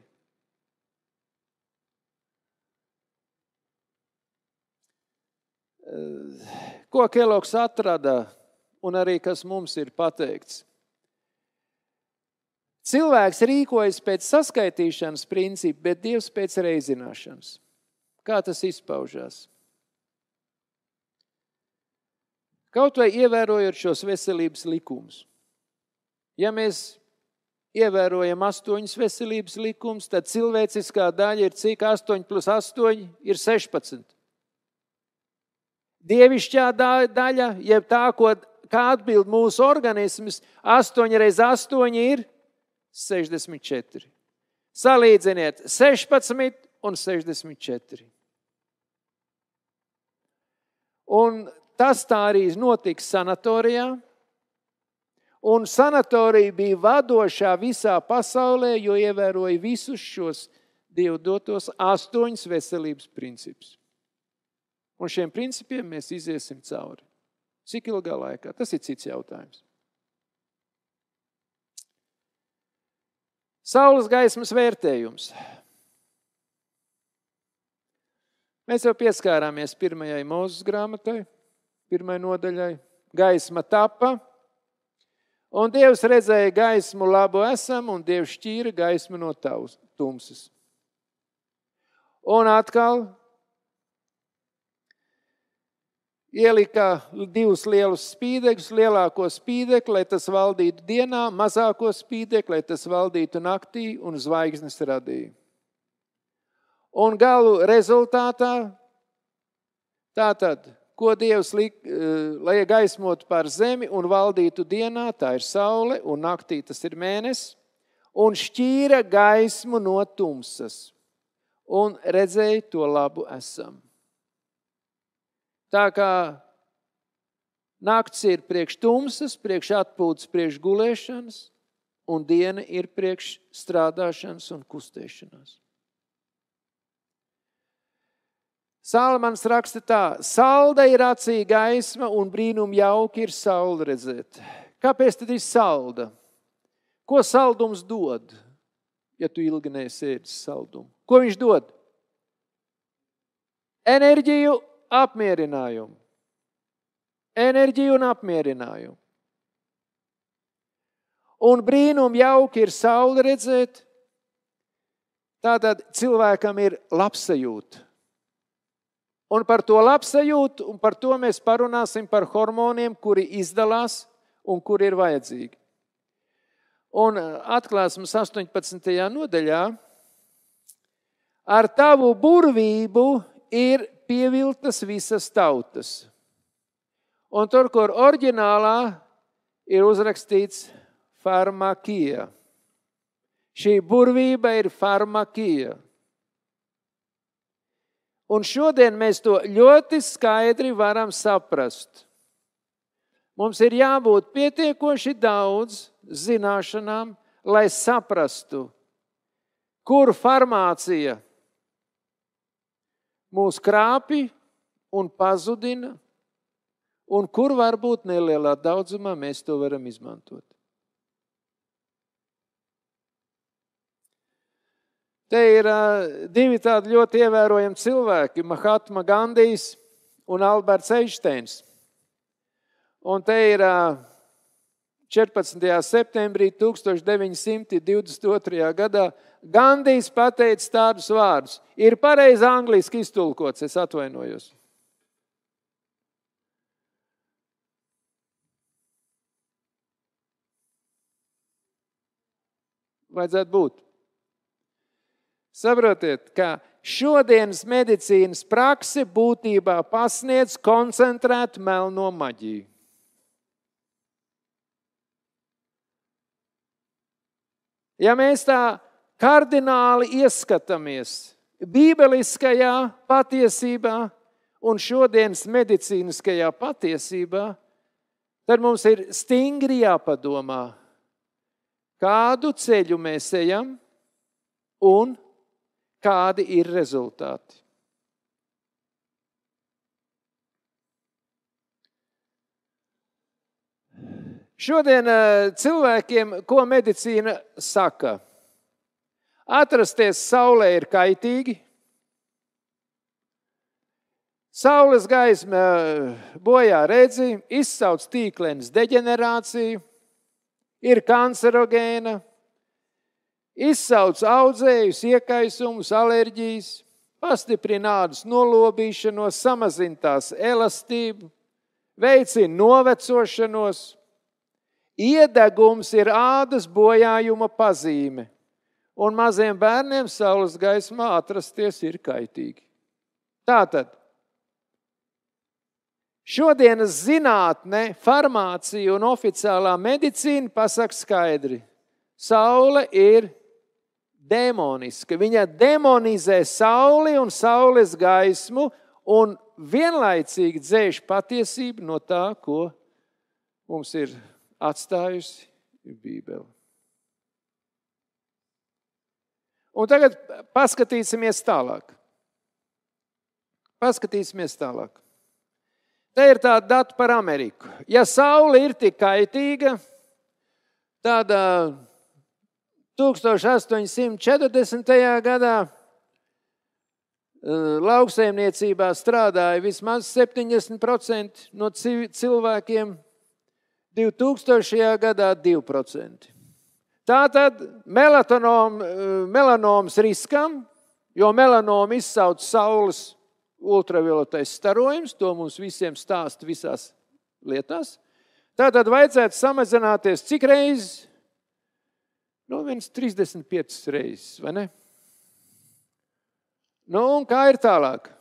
Ko Kelloggs atrada un arī kas mums ir pateikts. Cilvēks rīkojas pēc saskaitīšanas principa, bet Dievs pēc reizināšanas. Kā tas izpaužās? Kaut vai ievērojot šos veselības likumus. Ja mēs ievērojam 8 veselības likumus, tad cilvēciskā daļa ir cik? 8 plus 8 ir 16. Dievišķā daļa, jeb tā, kā atbild mūsu organisms, 8 reiz 8 ir 64. Salīdziniet 16 un 64. Un tas tā arī notika sanatorijā. Un sanatorija bija vadošā visā pasaulē, jo ievēroja visus šos Dievu dotos 8 veselības principus. Un šiem principiem mēs iziesim cauri. Cik ilgā laikā? Tas ir cits jautājums. Saules gaismas vērtējums. Mēs jau pieskārāmies 1. Mūzes grāmatai, 1. nodaļai. Gaisma tapa, un Dievs redzēja gaismu labu esam, un Dievs šķīra gaismu no tumsas. Un atkal ielika 2 lielus spīdekļus, lielāko spīdekli, lai tas valdītu dienā, mazāko spīdekli, lai tas valdītu naktī, un zvaigznes radīja. Un galu rezultātā, tātad, ko Dievs lai gaismotu pār zemi un valdītu dienā, tā ir saule, un naktī tas ir mēnesis, un šķīra gaismu no tumsas, un redzēja to labu esam. Tā kā nakts ir priekš tumsas, priekš atpūtas, priekš gulēšanas, un diena ir priekš strādāšanas un kustēšanās. Salamans raksta tā: salda ir acī gaisma un brīnum jauki ir sauli redzēt. Kāpēc tad ir salda? Ko saldums dod, ja tu ilgi neesi ēdis saldumu? Ko viņš dod? Enerģiju, apmierinājumu. Enerģiju un apmierinājumu. Un brīnum jauki ir sauli redzēt. Tātad cilvēkam ir labsajūta. Un par to labsajūtu, un par to mēs parunāsim par hormoniem, kuri izdalās un kuri ir vajadzīgi. Un Atklāsmes 18. nodaļā: ar tavu burvību ir pieviltas visas tautas. Un tur, kur oriģinālā ir uzrakstīts farmakija. Šī burvība ir farmakija. Un šodien mēs to ļoti skaidri varam saprast. Mums ir jābūt pietiekoši daudz zināšanām, lai saprastu, kur farmācija mūs krāpi un pazudina, un kur varbūt nelielā daudzumā mēs to varam izmantot. Te ir 2 tādi ļoti ievērojami cilvēki, Mahatma Gandijs un Alberts Einsteins. Un te ir 14. septembrī 1922. gadā Gandijs pateica tādus vārdus. Ir pareizi angliski iztulkots, es atvainojos. Vajadzētu būt. Saprotiet, ka šodienas medicīnas prakse būtībā pasniedz koncentrētu melno maģiju. Ja mēs tā kardināli ieskatāmies bībeliskajā patiesībā un šodienas medicīniskajā patiesībā, tad mums ir stingri jāpadomā, kādu ceļu mēs ejam un kādi ir rezultāti. Šodien cilvēkiem, ko medicīna saka? Atrasties saulē ir kaitīgi. Saules gaisma bojā redzi, izsauc tīklenes deģenerāciju, ir kancerogēna, izsauc audzējus, iekaisumus, alerģijas, pastiprina ādas nolobīšanos, samazina tās elastību, veicina novecošanos. Iedegums ir ādas bojājuma pazīme, un maziem bērniem saules gaismā atrasties ir kaitīgi. Tātad, šodienas zinātne, farmācija un oficiālā medicīna pasaka skaidri. Saule ir demoniska. Viņa demonizē sauli un saules gaismu un vienlaicīgi dzēš patiesību no tā, ko mums ir atstājusi Bībele. Un tagad paskatīsimies tālāk. Te ir tāda data par Ameriku. Ja saule ir tik kaitīga, tad 1840. gadā lauksaimniecībā strādāja vismaz 70% no cilvēkiem, 2000. gadā 2%. Tātad melanomas riskam, jo melanoma izsauc saules ultravioletais starojums, to mums visiem stāsta visās lietās. Tātad vajadzētu samazināties cik reizes? 35 reizes, vai ne? Un kā ir tālāk?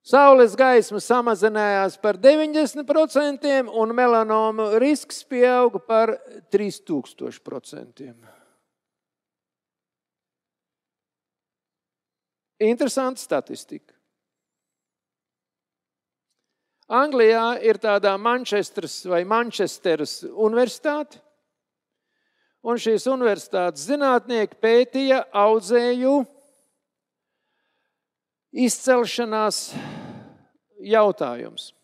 Saules gaisma samazinājās par 90% un melanoma risks pieauga par 3000%. Interesanta statistika. Anglijā ir tādā Manchesteras universitāte, un šīs universitātes zinātnieki pētīja audzēju izcelšanās jautājums.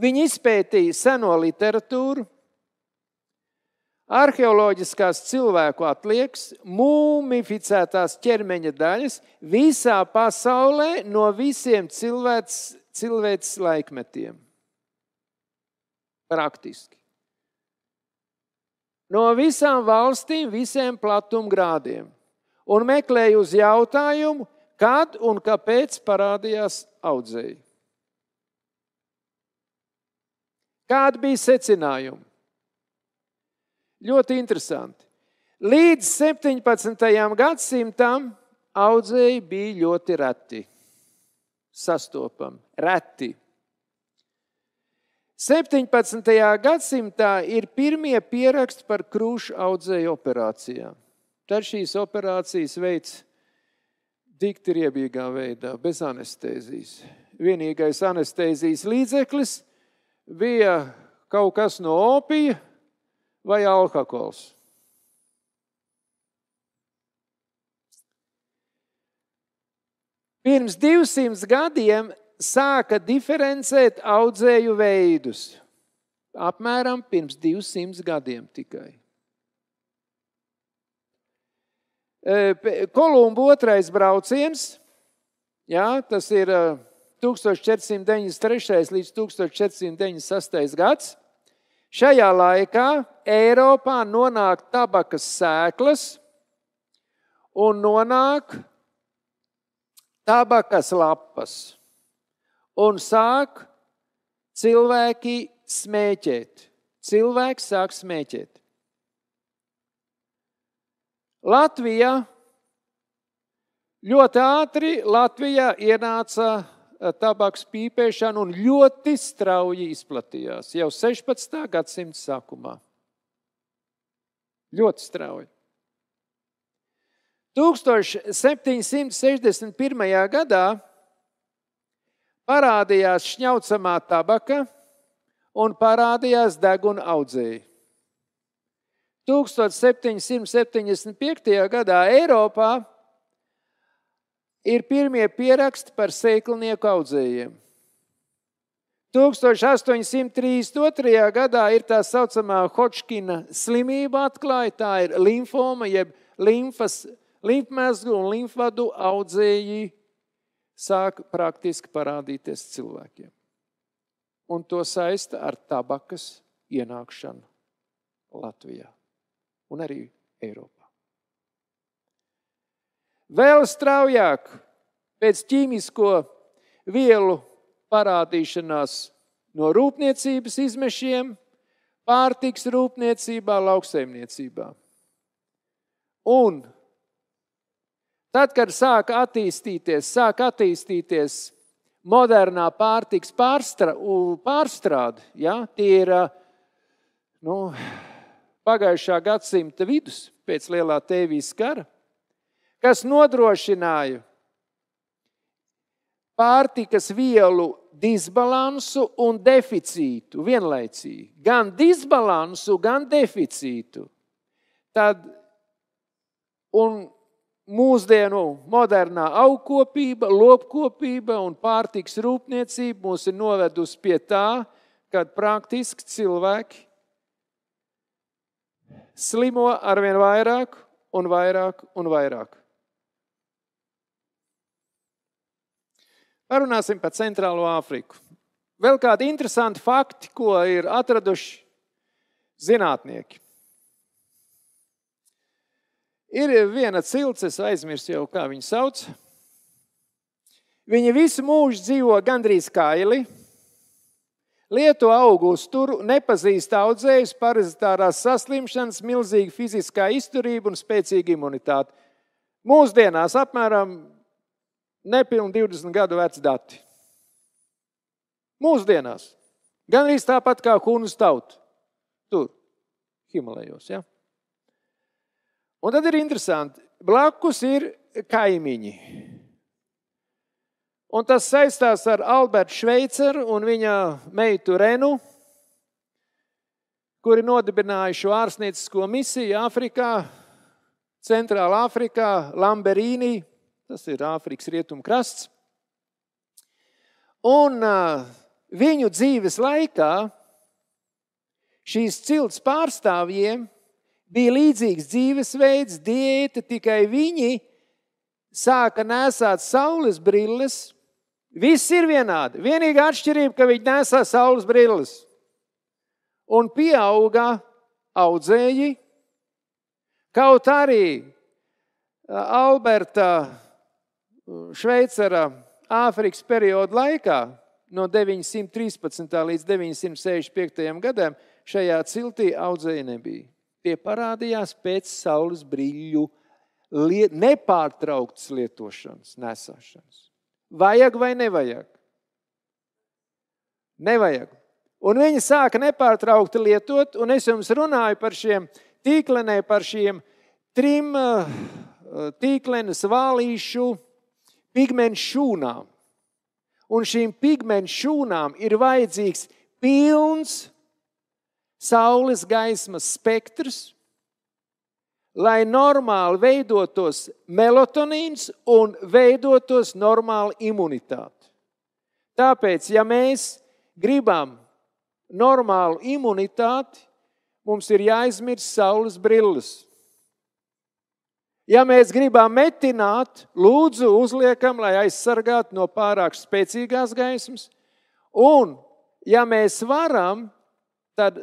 Viņi izpētīja seno literatūru, arheoloģiskās cilvēku atliekas, mumificētās ķermeņa daļas visā pasaulē no visiem cilvēces laikmetiem. Praktiski. No visām valstīm, visiem platumgrādiem. Un meklēja uz jautājumu, kad un kāpēc parādījās audzēji. Kādi bija secinājumi? Ļoti interesanti. Līdz 17. gadsimtam audzēji bija ļoti reti. Sastopami. Reti. 17. gadsimtā ir pirmie pieraksti par krūšu audzēju operācijām. Tad šīs operācijas veids dikti riebīgā veidā, bez anestēzijas. Vienīgais anestēzijas līdzeklis bija kaut kas no opija vai alkohols. Pirms 200 gadiem sāka diferencēt audzēju veidus. Apmēram pirms 200 gadiem tikai. Kolumba otrais brauciens, tas ir 1493. līdz 1496. gads. Šajā laikā Eiropā nonāk tabakas sēklas un nonāk tabakas lapas. Un sāk cilvēki smēķēt. Cilvēki sāk smēķēt. Latvijā ļoti ātri ienāca tabakas pīpēšana un ļoti strauji izplatījās. Jau 16. gadsimta sākumā. Ļoti strauji. 1761. gadā parādījās šņaucamā tabaka un parādījās deguna audzēji. 1775. gadā Eiropā ir pirmie pieraksti par sēklnieku audzējiem. 1832. gadā ir tā saucamā Hodžkina slimība atklāja, tā ir limfoma, jeb limfmezglu un limfvadu audzēji sāk praktiski parādīties cilvēkiem. Un to saista ar tabakas ienākšanu Latvijā un arī Eiropā. Vēl straujāk pēc ķīmisko vielu parādīšanās no rūpniecības izmešiem, pārtiks rūpniecībā, lauksaimniecībā. Un tad, kad sāk attīstīties modernā pārtiks pārstrāde, ja, tie ir pagājušā gadsimta vidus pēc lielā Tēvijas kara, kas nodrošināja pārtikas vielu disbalansu un deficītu vienlaicīgi. Gan disbalansu, gan deficītu. Tad un mūsdienu modernā augkopība, lopkopība un pārtiks rūpniecība mūs ir novedusi pie tā, kad praktiski cilvēki slimo arvien vairāk un vairāk un vairāk. Parunāsim par Centrālo Āfriku. Vēl kādi interesanti fakti, ko ir atraduši zinātnieki. Ir viena cilts, es aizmirsu jau, kā viņu sauc. Viņa visu mūžu dzīvo gandrīz kaili, lieto augu uzturu, nepazīst audzējus, parazitārās saslimšanas, milzīga fiziskā izturība un spēcīga imunitāte. Mūsdienās apmēram nepilni 20 gadu veci dati. Mūsdienās. Gandrīz tāpat kā Hunas tauta. Tur, Himalajos, ja? Un tad ir interesanti. Blakus ir kaimiņi. Un tas saistās ar Albertu Šveiceru un viņa meitu Renu, kuri nodibināja šo ārstniecisko misiju Āfrikā, Centrālā Āfrikā, Lamberīnī. Tas ir Āfrikas rietumkrasts. Un viņu dzīves laikā šīs cilts pārstāvjiem bija līdzīgs dzīvesveids, diēta, tikai viņi sāka nēsāt saules brilles. Viss ir vienādi. Vienīgā atšķirība, ka viņi nesā saules brilles. Un pieauga audzēji, kaut arī Alberta Šveicera Āfrikas perioda laikā, no 913. līdz 965. gadam, šajā ciltī audzēji nebija. Tie parādījās pēc saules brīļu nepārtrauktas lietošanas, nesāšanas. Vajag vai nevajag? Nevajag. Un viņi sāka nepārtraukti lietot, un es jums runāju par šiem tīklenē, par šiem 3 tīklenes vālīšu pigmentu šūnām. Un šīm pigmentu šūnām ir vajadzīgs pilns saules gaismas spektrs, lai normāli veidotos melatonīns un veidotos normāla imunitāte. Tāpēc, ja mēs gribam normālu imunitāti, mums ir jāizmirst saules brilles. Ja mēs gribam metināt, lūdzu uzliekam, lai aizsargātu no pārāk spēcīgās gaismas. Un, ja mēs varam, tad,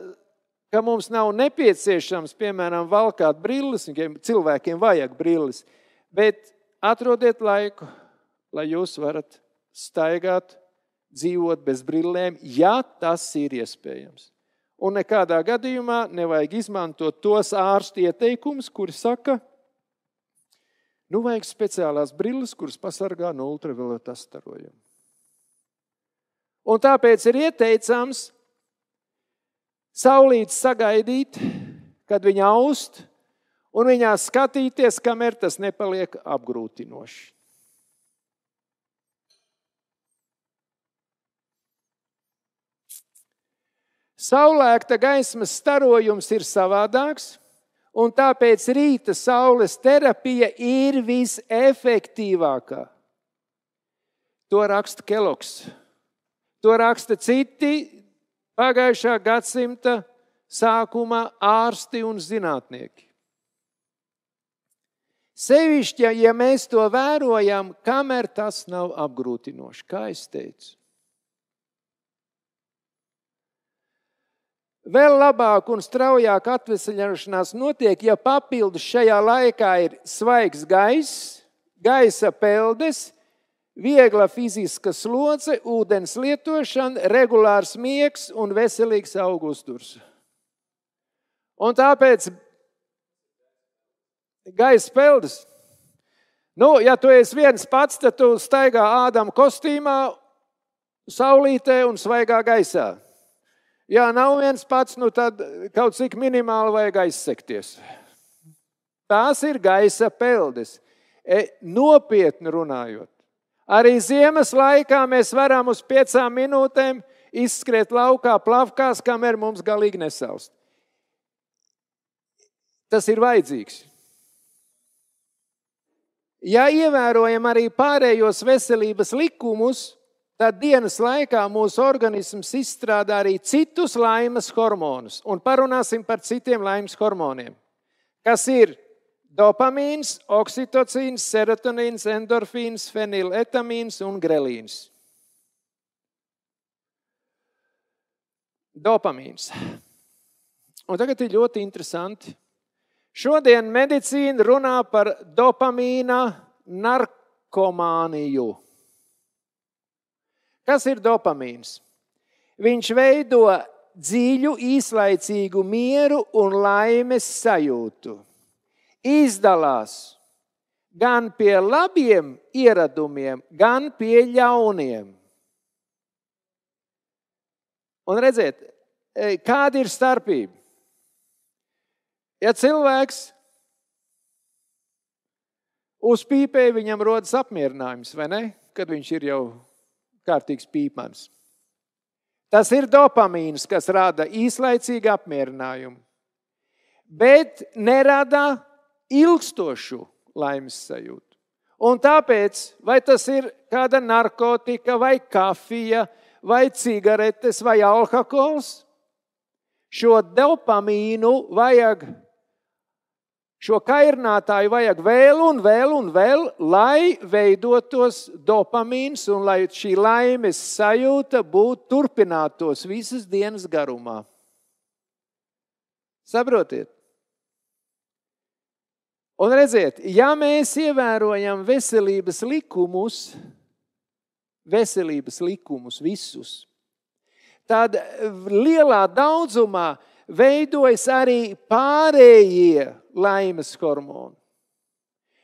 ka mums nav nepieciešams, piemēram, valkāt brilles, cilvēkiem vajag brilles, bet atrodiet laiku, lai jūs varat staigāt, dzīvot bez brillēm, ja tas ir iespējams. Un nekādā gadījumā nevajag izmantot tos ārstu ieteikumus, kuri saka, vajag speciālās brilles, kuras pasargā no ultravioletā starojuma. Un tāpēc ir ieteicams saulītes sagaidīt, kad viņa aust, un viņā skatīties, kamēr tas nepaliek apgrūtinoši. Saulēkta gaismas starojums ir savādāks, un tāpēc rīta saules terapija ir visefektīvākā. To raksta Kelogs. To raksta citi pagājušā gadsimta sākumā ārsti un zinātnieki.
Sevišķi, ja mēs to vērojam, kamēr tas nav apgrūtinoši, kā es teicu. Vēl labāk un straujāk atveseļošanās notiek, ja papildus šajā laikā ir svaigs gaiss, gaisa peldes, viegla fiziska slodze, ūdens lietošana, regulārs miegs un veselīgs augu uzturs. Un tāpēc gaisa peldes. Ja tu esi viens pats, tad tu staigā Ādama kostīmā, saulītē un svaigā gaisā. Ja nav viens pats, tad kaut cik minimāli vajag aizsekties. Tās ir gaisa peldes. Nopietni runājot. Arī ziemas laikā mēs varam uz 5 minūtēm izskriet laukā plavkās, kamēr mums galīgi nesaust. Tas ir vajadzīgs. Ja ievērojam arī pārējos veselības likumus, tad dienas laikā mūsu organisms izstrādā arī citus laimes hormonus. Un parunāsim par citiem laimes hormoniem, kas ir dopamīns, oksitocīns, serotonīns, endorfīns, feniletamīns un grelīns. Dopamīns. Un tagad ir ļoti interesanti. Šodien medicīna runā par dopamīna narkomāniju. Kas ir dopamīns? Viņš veido dziļu, īslaicīgu mieru un laimes sajūtu. Izdalās gan pie labiem ieradumiem, gan pie ļauniem. Un redziet, kāda ir starpība? Ja cilvēks uzpīpē, viņam rodas apmierinājums, vai ne? Kad viņš ir jau kārtīgs pīpmans. Tas ir dopamīns, kas rada īslaicīgu apmierinājumu, bet nerada ilgstošu laimes sajūtu. Un tāpēc, vai tas ir kāda narkotika, vai kafija, vai cigaretes, vai alkohols, šo dopamīnu vajag, šo kairinātāju vajag vēl un vēl un vēl, lai veidotos dopamīns un lai šī laimes sajūta turpinātos visas dienas garumā. Saprotiet? Un redziet, ja mēs ievērojam veselības likumus visus, tad lielā daudzumā veidojas arī pārējie laimes hormoni.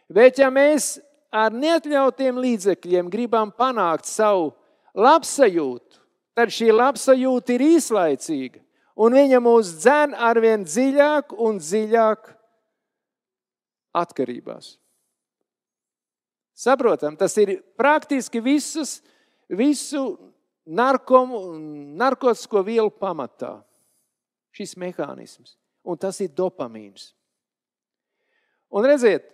Bet ja mēs ar neatļautiem līdzekļiem gribam panākt savu labsajūtu, tad šī labsajūta ir īslaicīga un viņa mūs dzen arvien dziļāk un dziļāk atkarībās. Saprotam, tas ir praktiski visu narkotisko vielu pamatā. Šis mehānisms. Un tas ir dopamīns. Un redziet,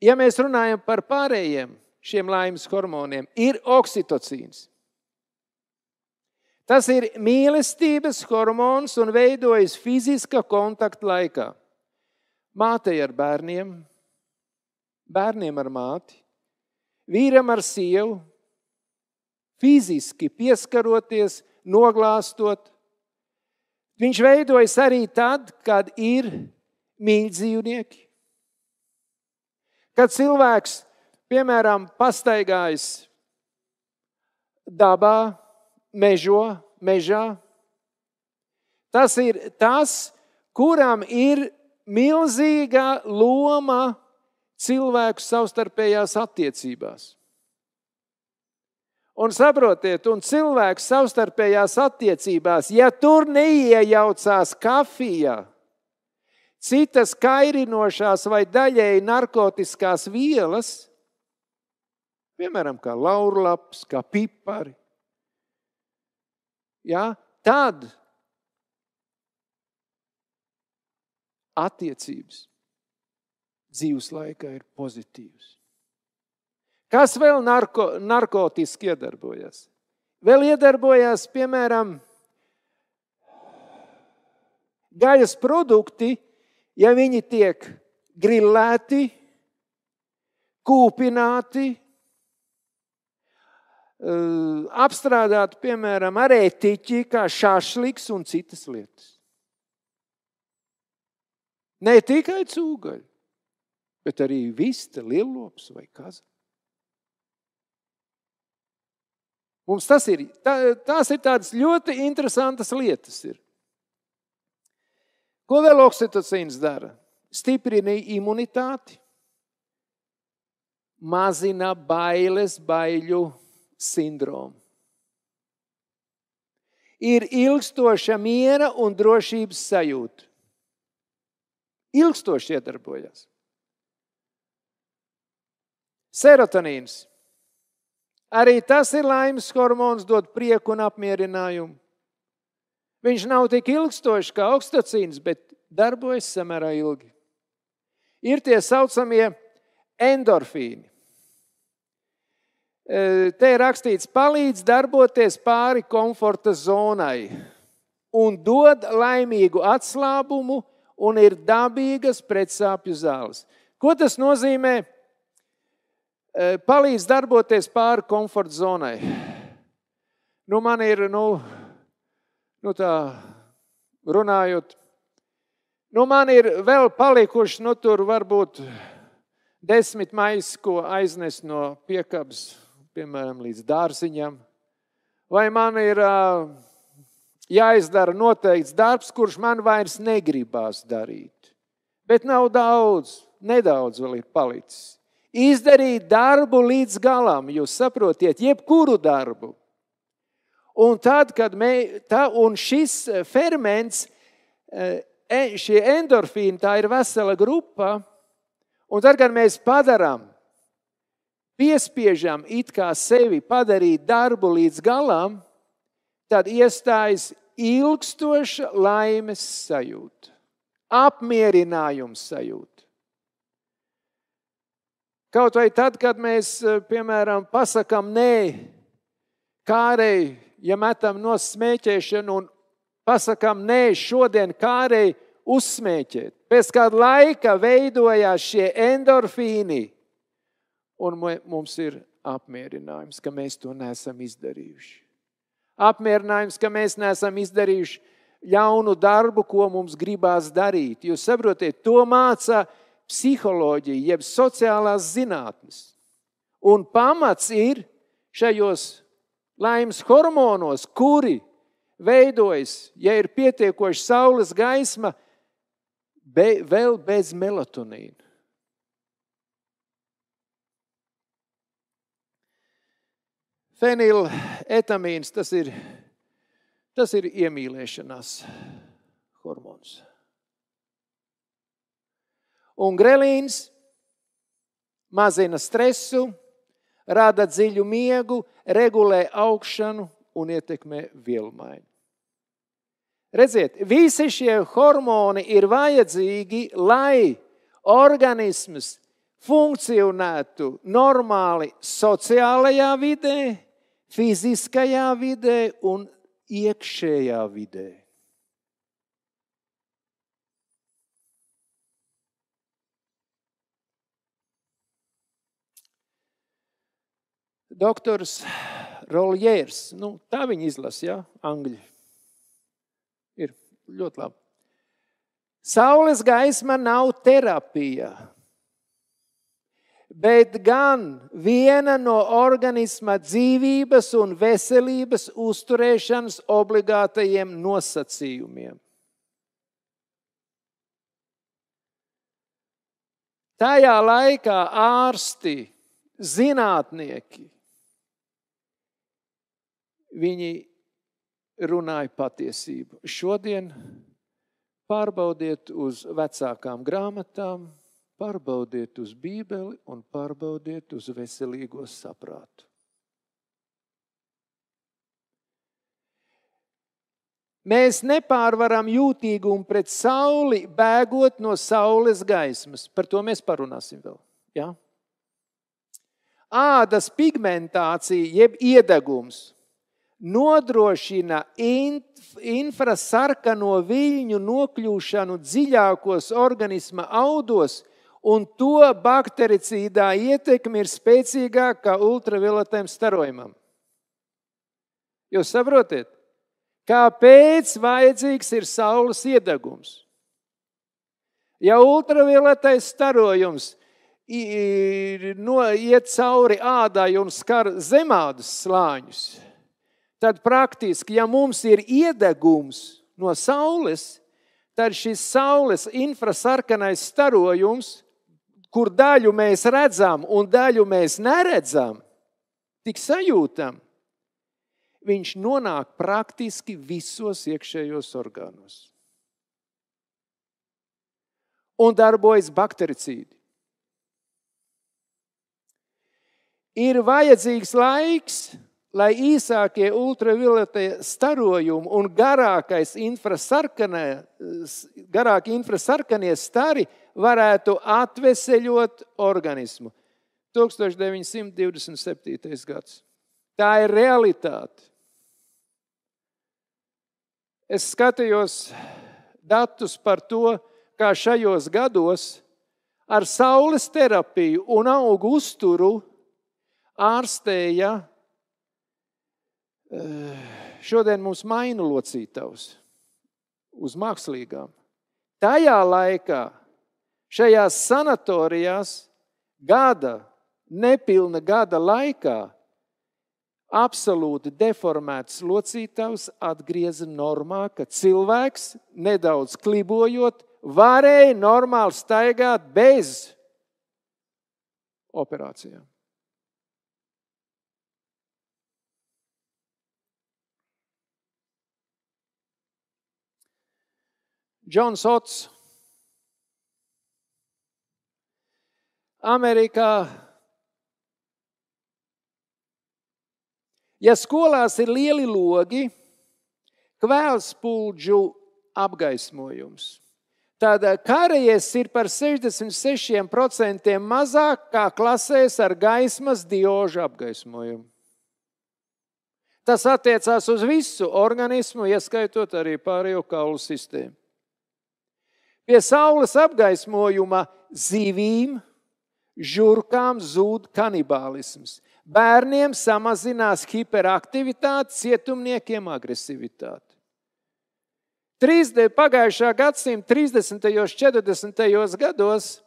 ja mēs runājam par pārējiem šiem laimes hormoniem, ir oksitocīns. Tas ir mīlestības hormons un veidojas fiziska kontakta laikā. Mātei ar bērniem, bērniem ar māti, vīram ar sievu, fiziski pieskaroties, noglāstot. Viņš veidojas arī tad, kad ir mīļdzīvnieki. Kad cilvēks, piemēram, pastaigājas dabā, mežā, tas ir tas, kuram ir milzīga loma cilvēku savstarpējās attiecībās. Un saprotiet, un cilvēks savstarpējās attiecībās, ja tur neiejaucās kafija, citas kairinošās vai daļēji narkotiskās vielas, piemēram, kā laurlaps, kā pipari, tad attiecības dzīves laikā ir pozitīvas. Kas vēl narkotiski iedarbojas? Vēl iedarbojas, piemēram, gaļas produkti, ja viņi tiek grillēti, kūpināti, apstrādāti, piemēram, ar ētiķi, kā šašliks un citas lietas. Ne tikai cūgaļi, bet arī vista, lielops vai kaza. Mums tās ir tādas ļoti interesantas lietas. Ko vēl oksitocīns dara? Stiprina imunitāti, mazina baiļu sindromu. Ir ilgstoša miera un drošības sajūta. Ilgstoši iedarbojas. Serotonīns. Arī tas ir laimes hormons, dod prieku un apmierinājumu. Viņš nav tik ilgstošs kā oksitocīns, bet darbojas samērā ilgi. Ir tie saucamie endorfīni. Te ir rakstīts, palīdz darboties pāri komforta zonai un dod laimīgu atslābumu un ir dabīgas pretsāpju zāles. Ko tas nozīmē? Palīdz darboties pāri komforta zonai. Man ir, tā runājot, man ir vēl palikuši, tur varbūt 10 maisi, ko aiznes no piekabas, piemēram, līdz dārziņam. Vai man ir jāizdara noteikts darbs, kurš man vairs negribās darīt. Bet nav daudz, nedaudz vēl ir palicis. Izdarīt darbu līdz galam, jūs saprotiet, jebkuru darbu. Un tad, kad un šis ferments, šie endorfīni, tā ir vesela grupa, un tad, kad mēs piespiežam it kā sevi padarīt darbu līdz galam, tad iestājas ilgstoša laimes sajūta, apmierinājums sajūta. Kaut vai tad, kad mēs, piemēram, pasakam nē kārei, ja metam no smēķēšanu un pasakam nē šodien kārei uzsmēķēt. Pēc kāda laika veidojās šie endorfīni un mums ir apmierinājums, ka mēs to neesam izdarījuši. Apmierinājums, ka mēs neesam izdarījuši ļaunu darbu, ko mums gribās darīt. Jūs saprotiet, to mācā psiholoģija, jeb sociālās zinātnes. Un pamats ir šajos laimes hormonos, kuri veidojas, ja ir pietiekoši saules gaisma, vēl bez melatonīna. Feniletamīns, tas ir iemīlēšanās hormons. Un grelīns mazina stresu, rada dziļu miegu, regulē augšanu un ietekmē vielmaiņu. Redziet, visi šie hormoni ir vajadzīgi, lai organisms funkcionētu normāli sociālajā vidē, fiziskajā vidē un iekšējā vidē. Doktors Roljērs, tā viņa izlasa, ja, angļi. Ir ļoti labi. Saules gaisma nav terapija, bet gan viena no organisma dzīvības un veselības uzturēšanas obligātajiem nosacījumiem. Tajā laikā ārsti, zinātnieki, viņi runāja patiesību. Šodien pārbaudiet uz vecākām grāmatām, pārbaudiet uz Bībeli un pārbaudiet uz veselīgo saprātu. Mēs nepārvaram jūtīgumu pret sauli, bēgot no saules gaismas. Par to mēs parunāsim vēl. Ja? Ādas pigmentācija, jeb iedegums, nodrošina infrasarkano viļņu nokļūšanu dziļākos organisma audos, un to baktericīdā ietekme ir spēcīgāka kā ultravioletēm starojumam. Jūs saprotiet, kāpēc vajadzīgs ir saules iedegums? Ja ultravioletais starojums iet cauri ādai un skar zemādas slāņus, tad praktiski, ja mums ir iedegums no saules, tad šis saules infrasarkanais starojums, kur daļu mēs redzam un daļu mēs neredzam, tik sajūtam, viņš nonāk praktiski visos iekšējos orgānos. Un darbojas baktericīdi. Ir vajadzīgs laiks, lai īsākie ultravioletie starojumi un garāki infrasarkanie stari varētu atveseļot organismu. 1927. gads. Tā ir realitāte. Es skatījos datus par to, kā šajos gados ar saules terapiju un augu uzturu ārstēja šodien mums mainu locītavs uz mākslīgām. Tajā laikā, šajās sanatorijās, nepilna gada laikā, absolūti deformēts locītavs atgrieza normā, ka cilvēks, nedaudz klibojot, varēja normāli staigāt bez operācijām. Džons Ots, Amerikā. Ja skolās ir lieli logi, kvēlspuldžu apgaismojums, tad karējies ir par 66% mazāk kā klasēs ar gaismas diožu apgaismojumu. Tas attiecās uz visu organismu, ieskaitot arī pārējo kaulu sistēmu. Pie saules apgaismojuma zivīm, žurkām zūd kanibālisms. Bērniem samazinās hiperaktivitāte, cietumniekiem agresivitāte. Pagājušā gadsimta 30. un 40. gados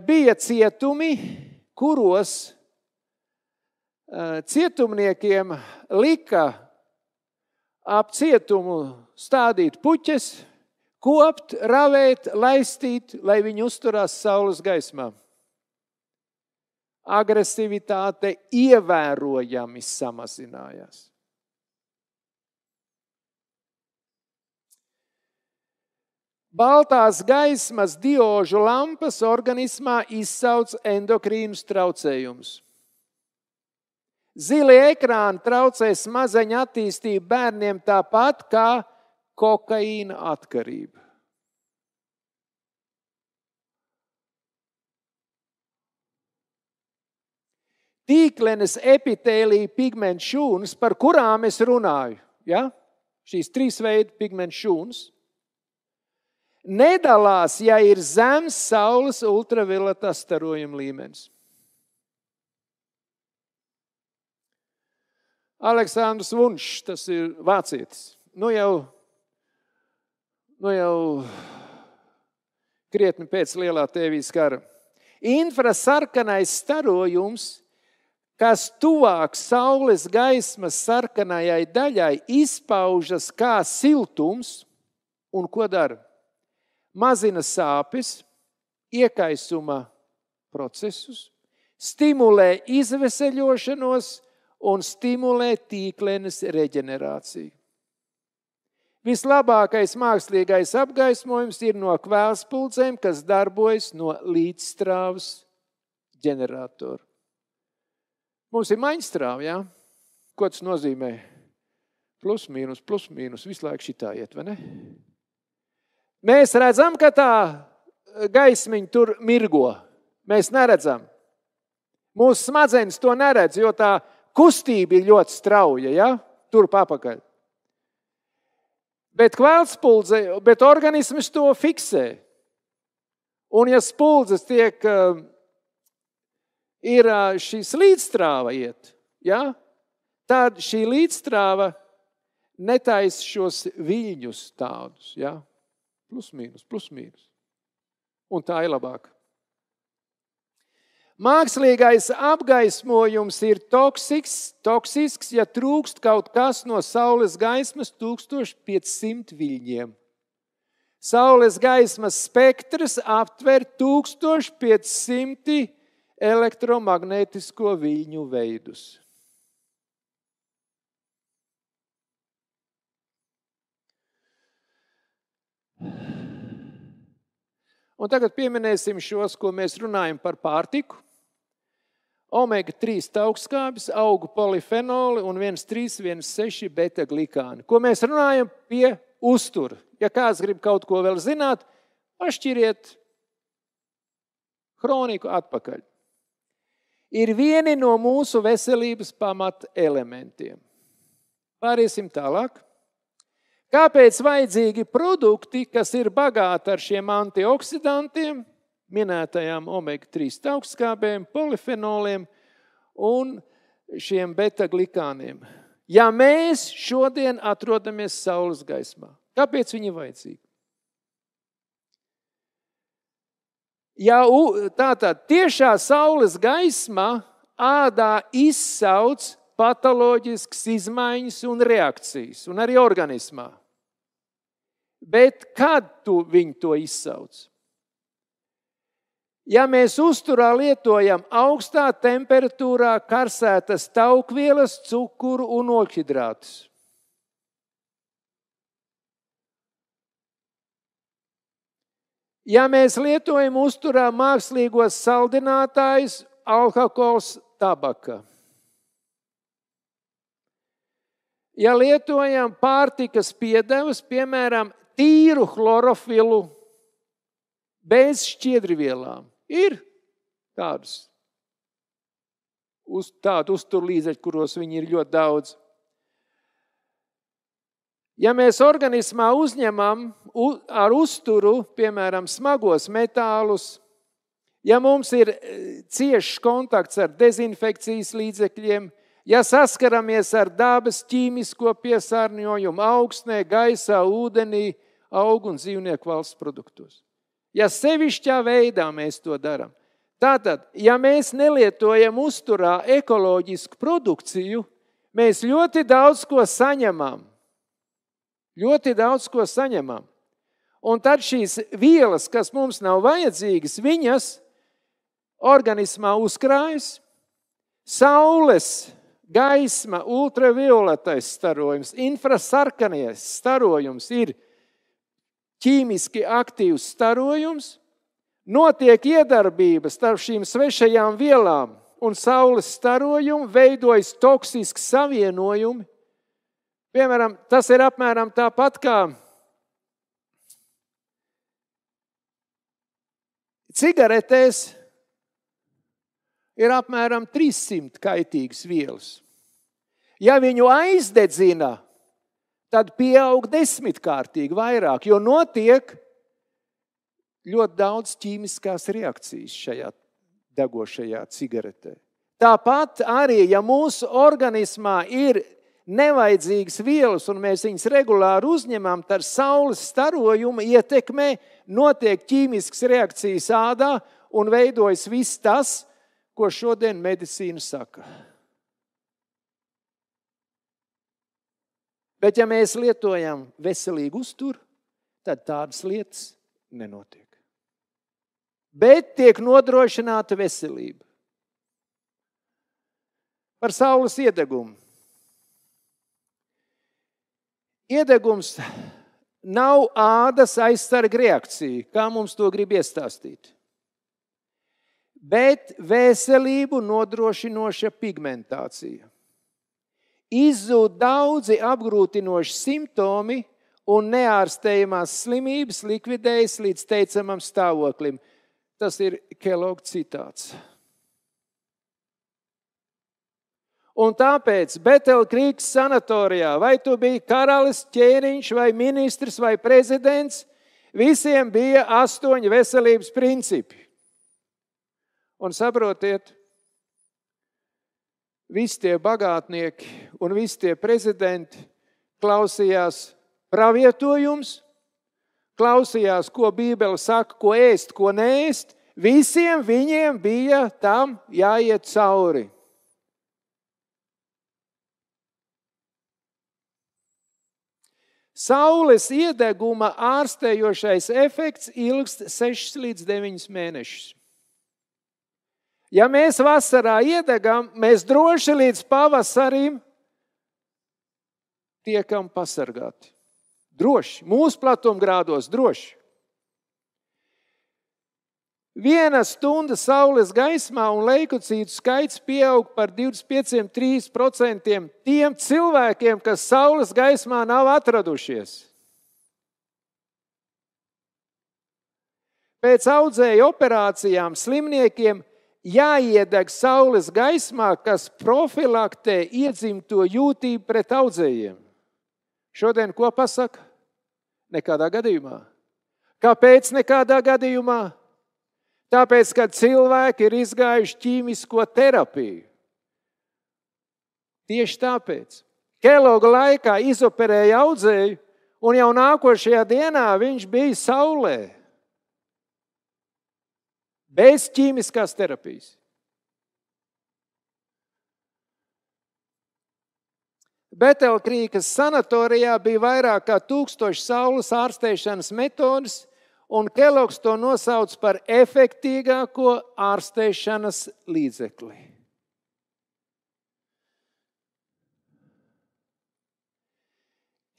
bija cietumi, kuros cietumniekiem lika ap cietumu stādīt puķes, kopt, ravēt, laistīt, lai viņi uzturās saules gaismā. Agresivitāte ievērojami samazinājās. Baltās gaismas diožu lampas organismā izsauc endokrīnus traucējumus. Zilie ekrāni traucē smadzeņu attīstību bērniem tāpat kā kokaīna atkarība. Tīklenes epitēlija pigmentu šūnas, par kurām es runāju, ja? Šīs 3 veidu pigmentu šūnas, nedalās, ja ir zems saules ultravioletā starojuma līmenis. Aleksandrs Vunšs, tas ir vācietis, nu jau krietni pēc lielā tēvijas kara. Infrasarkanais starojums, kas tuvāk saules gaismas sarkanajai daļai, izpaužas kā siltums un ko dara? Mazina sāpes, iekaisuma procesus, stimulē izveseļošanos un stimulē tīklenes reģenerāciju. Vislabākais mākslīgais apgaismojums ir no kvēlspuldzēm, kas darbojas no līdzstrāvas ģeneratoru. Mums ir maiņstrāva, jā? Ko tas nozīmē? Plus, mīnus, visu laiku šitā iet, vai ne? Mēs redzam, ka tā gaismiņa tur mirgo. Mēs neredzam. Mūsu smadzenes to neredz, jo tā kustība ir ļoti strauja, ja? turp apakaļ. Bet organisms to fiksē. Un ja spuldzes ir šīs līdzstrāva iet, ja, tad šī līdzstrāva netaisa šos viļņus tādus, ja, plus mīnus. Un tā ir labāk. Mākslīgais apgaismojums ir toksisks, ja trūkst kaut kas no saules gaismas 1500 viļņiem. Saules gaismas spektrs aptver 1500 elektromagnētisko viļņu veidus. Un tagad pieminēsim šos, ko mēs runājam par pārtiku. Omega-3 taukskābes, augu polifenoli un 1,3, 1,6 beta-glikāni. Ko mēs runājam pie uztura. Ja kāds grib kaut ko vēl zināt, pašķiriet kroniku atpakaļ. Ir vieni no mūsu veselības pamata elementiem. Pāriesim tālāk. Kāpēc vajadzīgi produkti, kas ir bagāti ar šiem antioksidantiem, minētajām omega-3 taukskābēm, polifenoliem un šiem beta-glikāniem? Ja mēs šodien atrodamies saules gaismā, kāpēc viņi ir vajadzīgi? Ja tātad tiešā saules gaisma ādā izsauc patoloģiskas izmaiņas un reakcijas, un arī organismā. Bet kad viņi to izsauc? Ja mēs uzturā lietojam augstā temperatūrā karsētas taukvielas, cukuru un oļhidrātus, ja mēs lietojam uzturā mākslīgos saldinātājus, alkohols, tabaka, ja lietojam pārtikas piedevas, piemēram, tīru chlorofilu bez šķiedrvielām, ir tādu uzturlīdzekļu, kuros viņi ir ļoti daudz. Ja mēs organismā uzņemam ar uzturu, piemēram, smagos metālus, ja mums ir ciešs kontakts ar dezinfekcijas līdzekļiem, ja saskaramies ar dabas ķīmisko piesārņojumu augsnē, gaisā, ūdenī, augu un dzīvnieku valsts produktos. Ja sevišķā veidā mēs to darām. Tātad, ja mēs nelietojam uzturā ekoloģisku produkciju, mēs ļoti daudz ko saņemam. Un tad šīs vielas, kas mums nav vajadzīgas, viņas organismā uzkrājas. Saules gaisma, ultravioletais starojums, infrasarkanais starojums ir ķīmiski aktīvs starojums, notiek iedarbība starp šīm svešajām vielām un saules starojumu, veidojas toksiski savienojumi. Piemēram, tas ir apmēram tāpat kā cigaretēs ir apmēram 300 kaitīgas vielas. Ja viņu aizdedzina, tad pieaug 10-kārtīgi vairāk, jo notiek ļoti daudz ķīmiskās reakcijas šajā degošajā cigaretē. Tāpat arī, ja mūsu organismā ir nevajadzīgas vielas un mēs viņas regulāri uzņemam, tad saules starojuma ietekmē notiek ķīmiskas reakcijas ādā un veidojas viss tas, ko šodien medicīna saka. Bet ja mēs lietojam veselīgu uzturu, tad tādas lietas nenotiek. Bet tiek nodrošināta veselība. Par saules iedegumu. Iedegums nav ādas aizsarga reakcija, kā mums to grib iestāstīt. Bet veselību nodrošinoša pigmentācija. Izzūd daudzi apgrūtinoši simptomi un neārstējamās slimības likvidējas līdz teicamam stāvoklim. Tas ir Kellogg citāts. Un tāpēc Betelkrīgas sanatorijā, vai tu biji karalis, ķēniņš, vai ministrs, vai prezidents, visiem bija 8 veselības principi. Un saprotiet, visi tie bagātnieki un visi tie prezidenti klausījās pravietojums, klausījās, ko Bībele saka, ko ēst, ko neēst. Visiem viņiem bija tam jāiet cauri. Saules iedeguma ārstējošais efekts ilgst 6 līdz 9 mēnešus. Ja mēs vasarā iedegam, mēs droši līdz pavasarim tiekam pasargāti. Droši, mūsu platumgrādos droši. 1 stunda saules gaismā un leikocītu skaits pieaug par 25–3% tiem cilvēkiem, kas saules gaismā nav atradušies. Pēc audzēju operācijām slimniekiem jāiedeg saules gaismā, kas profilaktē iedzimto jūtību pret audzējiem. Šodien ko pasaka? Nekādā gadījumā. Kāpēc nekādā gadījumā? Tāpēc, ka cilvēki ir izgājuši ķīmisko terapiju. Tieši tāpēc. Keloga laikā izoperēja audzēju, un jau nākošajā dienā viņš bija saulē. Bez ķīmiskās terapijas. Betelkrīgas sanatorijā bija vairāk kā 1000 saules ārstēšanas metodas, un Kelogs to nosauc par efektīgāko ārstēšanas līdzekli.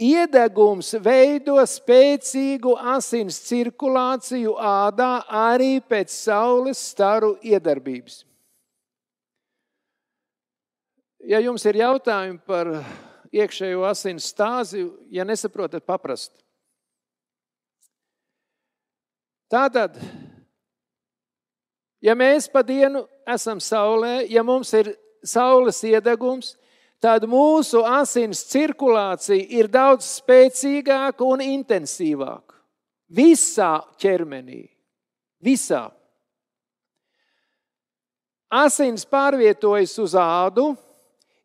Iedegums veido spēcīgu asins cirkulāciju ādā arī pēc saules staru iedarbības. Ja jums ir jautājumi par iekšējo asins stāzi, ja nesaprotat, paprast. Tātad, ja mēs pa dienu esam saulē, ja mums ir saules iedegums, tad mūsu asins cirkulācija ir daudz spēcīgāka un intensīvāka. Visā ķermenī. Visā. Asins pārvietojas uz ādu,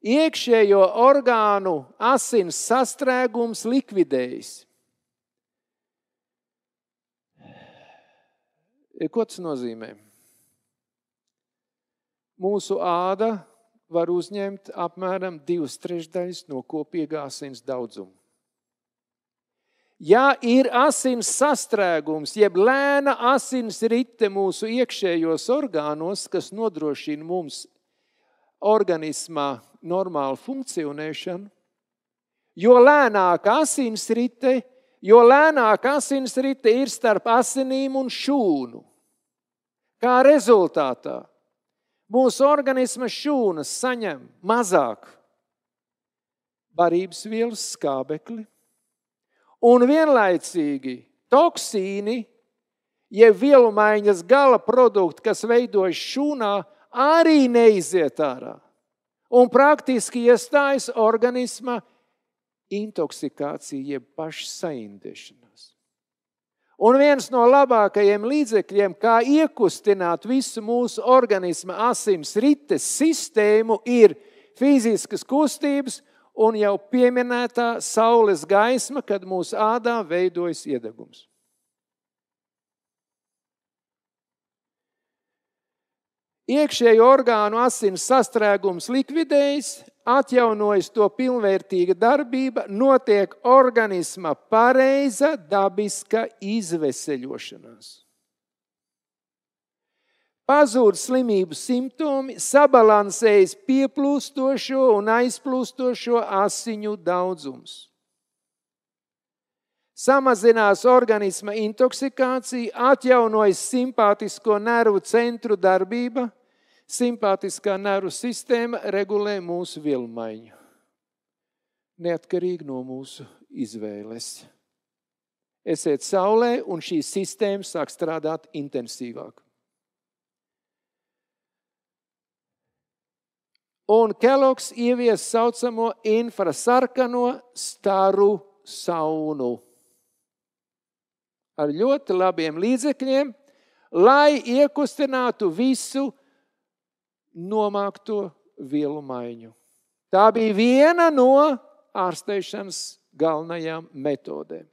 iekšējo orgānu asins sastrēgums likvidējas. Ko tas nozīmē? Mūsu āda var uzņemt apmēram 2/3 no kopīgā asins daudzuma. Ja ir asins sastrēgums, jeb lēna asins rite mūsu iekšējos orgānos, kas nodrošina mums organismā normālu funkcionēšanu, jo lēnāka asins rite ir starp asinīm un šūnu. Kā rezultātā mūsu organisma šūnas saņem mazāk barības vielas skābekli un vienlaicīgi toksīni, jeb vielumaiņas gala produkti, kas veidojas šūnā, arī neiziet ārā. Un praktiski iestājas organisma intoksikācija, jeb pašsaindēšanās. Un viens no labākajiem līdzekļiem, kā iekustināt visu mūsu organisma asins rites sistēmu, ir fiziskas kustības un jau pieminētā saules gaisma, kad mūsu ādā veidojas iedegums. Iekšējo orgānu asins sastrēgums likvidējas, atjaunojas to pilnvērtīga darbība, notiek organisma pareiza dabiska izveseļošanās. Pazūd slimību simptomi, sabalansējas pieplūstošo un aizplūstošo asiņu daudzums. Samazinās organisma intoksikācija, atjaunojas simpātisko nervu centru darbība, simpātiskā nervu sistēma regulē mūsu vielmaiņu, neatkarīgi no mūsu izvēles. Esiet saulē, un šī sistēma sāk strādāt intensīvāk. Un Kellogs ievies saucamo infrasarkano staru saunu ar ļoti labiem līdzekļiem, lai iekustinātu visu nomākto vielu maiņu. Tā bija viena no ārstēšanas galvenajām metodēm.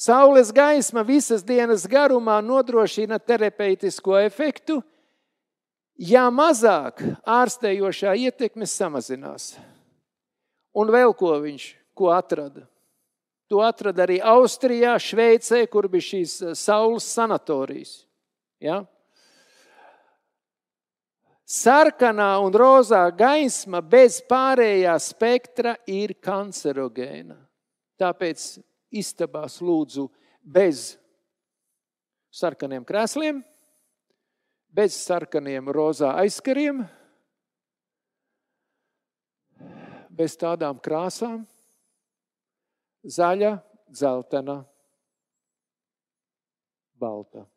Saules gaisma visas dienas garumā nodrošina terapeitisko efektu, ja mazāk ārstējošā ietekme samazinās. Un vēl ko atrada? To atrada arī Austrijā, Šveicē, kur bija šīs saules sanatorijas. Ja? Sarkanā un rozā gaisma bez pārējā spektra ir kancerogēna. Tāpēc istabās lūdzu bez sarkaniem krēsliem, bez sarkaniem rozā aizkariem, bez tādām krāsām, zaļa, dzeltena, balta.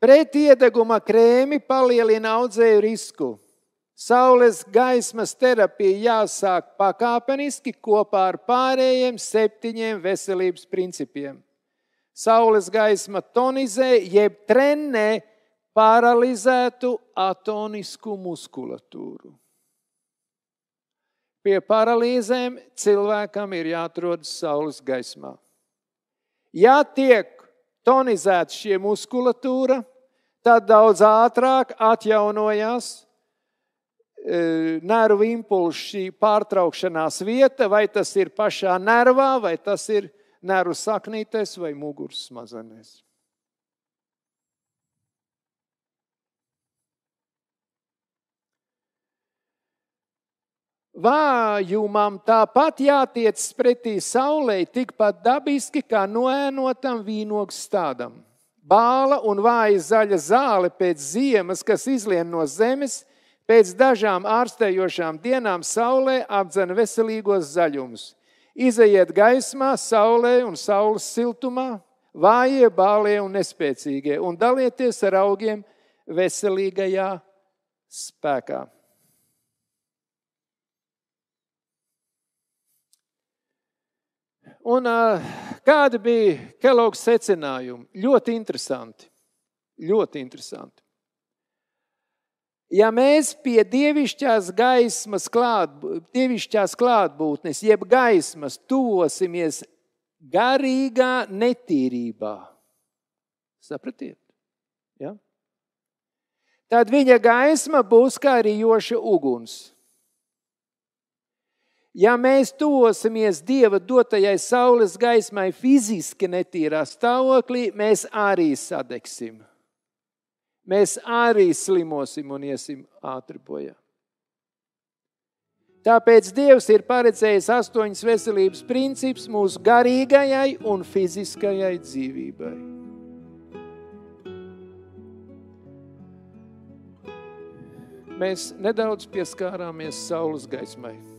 Pretiedeguma krēmi palielina audzēju risku. Saules gaismas terapija jāsāk pakāpeniski kopā ar pārējiem 7 veselības principiem. Saules gaisma tonizē, jeb trenē paralizētu atonisku muskulatūru. Pie paralīzēm cilvēkam ir jāatrodas saules gaismā. Ja tiek tonizēta šie muskulatūra, tad daudz ātrāk atjaunojās nervu impulsu šī pārtraukšanās vieta, vai tas ir pašā nervā, vai tas ir nervu saknītēs vai muguras smadzenēs. Vājumam tāpat jātiec pretī saulei tikpat dabiski kā noēnotam vīnogu stādam. Bāla un vāja zaļa zāle pēc ziemas, kas izlien no zemes, pēc dažām ārstējošām dienām saulē apdzen veselīgos zaļumus. Izejiet gaismā, saulē un saules siltumā, vājie, bālie un nespēcīgie, un dalieties ar augiem veselīgajā spēkā. Un kādi bija Kellogs secinājumi? Ļoti interesanti. Ļoti interesanti. Ja mēs pie dievišķās klātbūtnes, jeb gaismas, tuvosimies garīgā netīrībā, sapratiet? Ja? Tad viņa gaisma būs kā rijoša uguns. Ja mēs tuvosimies Dieva dotajai saules gaismai fiziski netīrā stāvoklī, mēs arī sadegsim. Mēs arī slimosim un iesim ātri bojā. Tāpēc Dievs ir paredzējis 8 veselības principus mūsu garīgajai un fiziskajai dzīvībai. Mēs nedaudz pieskārāmies saules gaismai.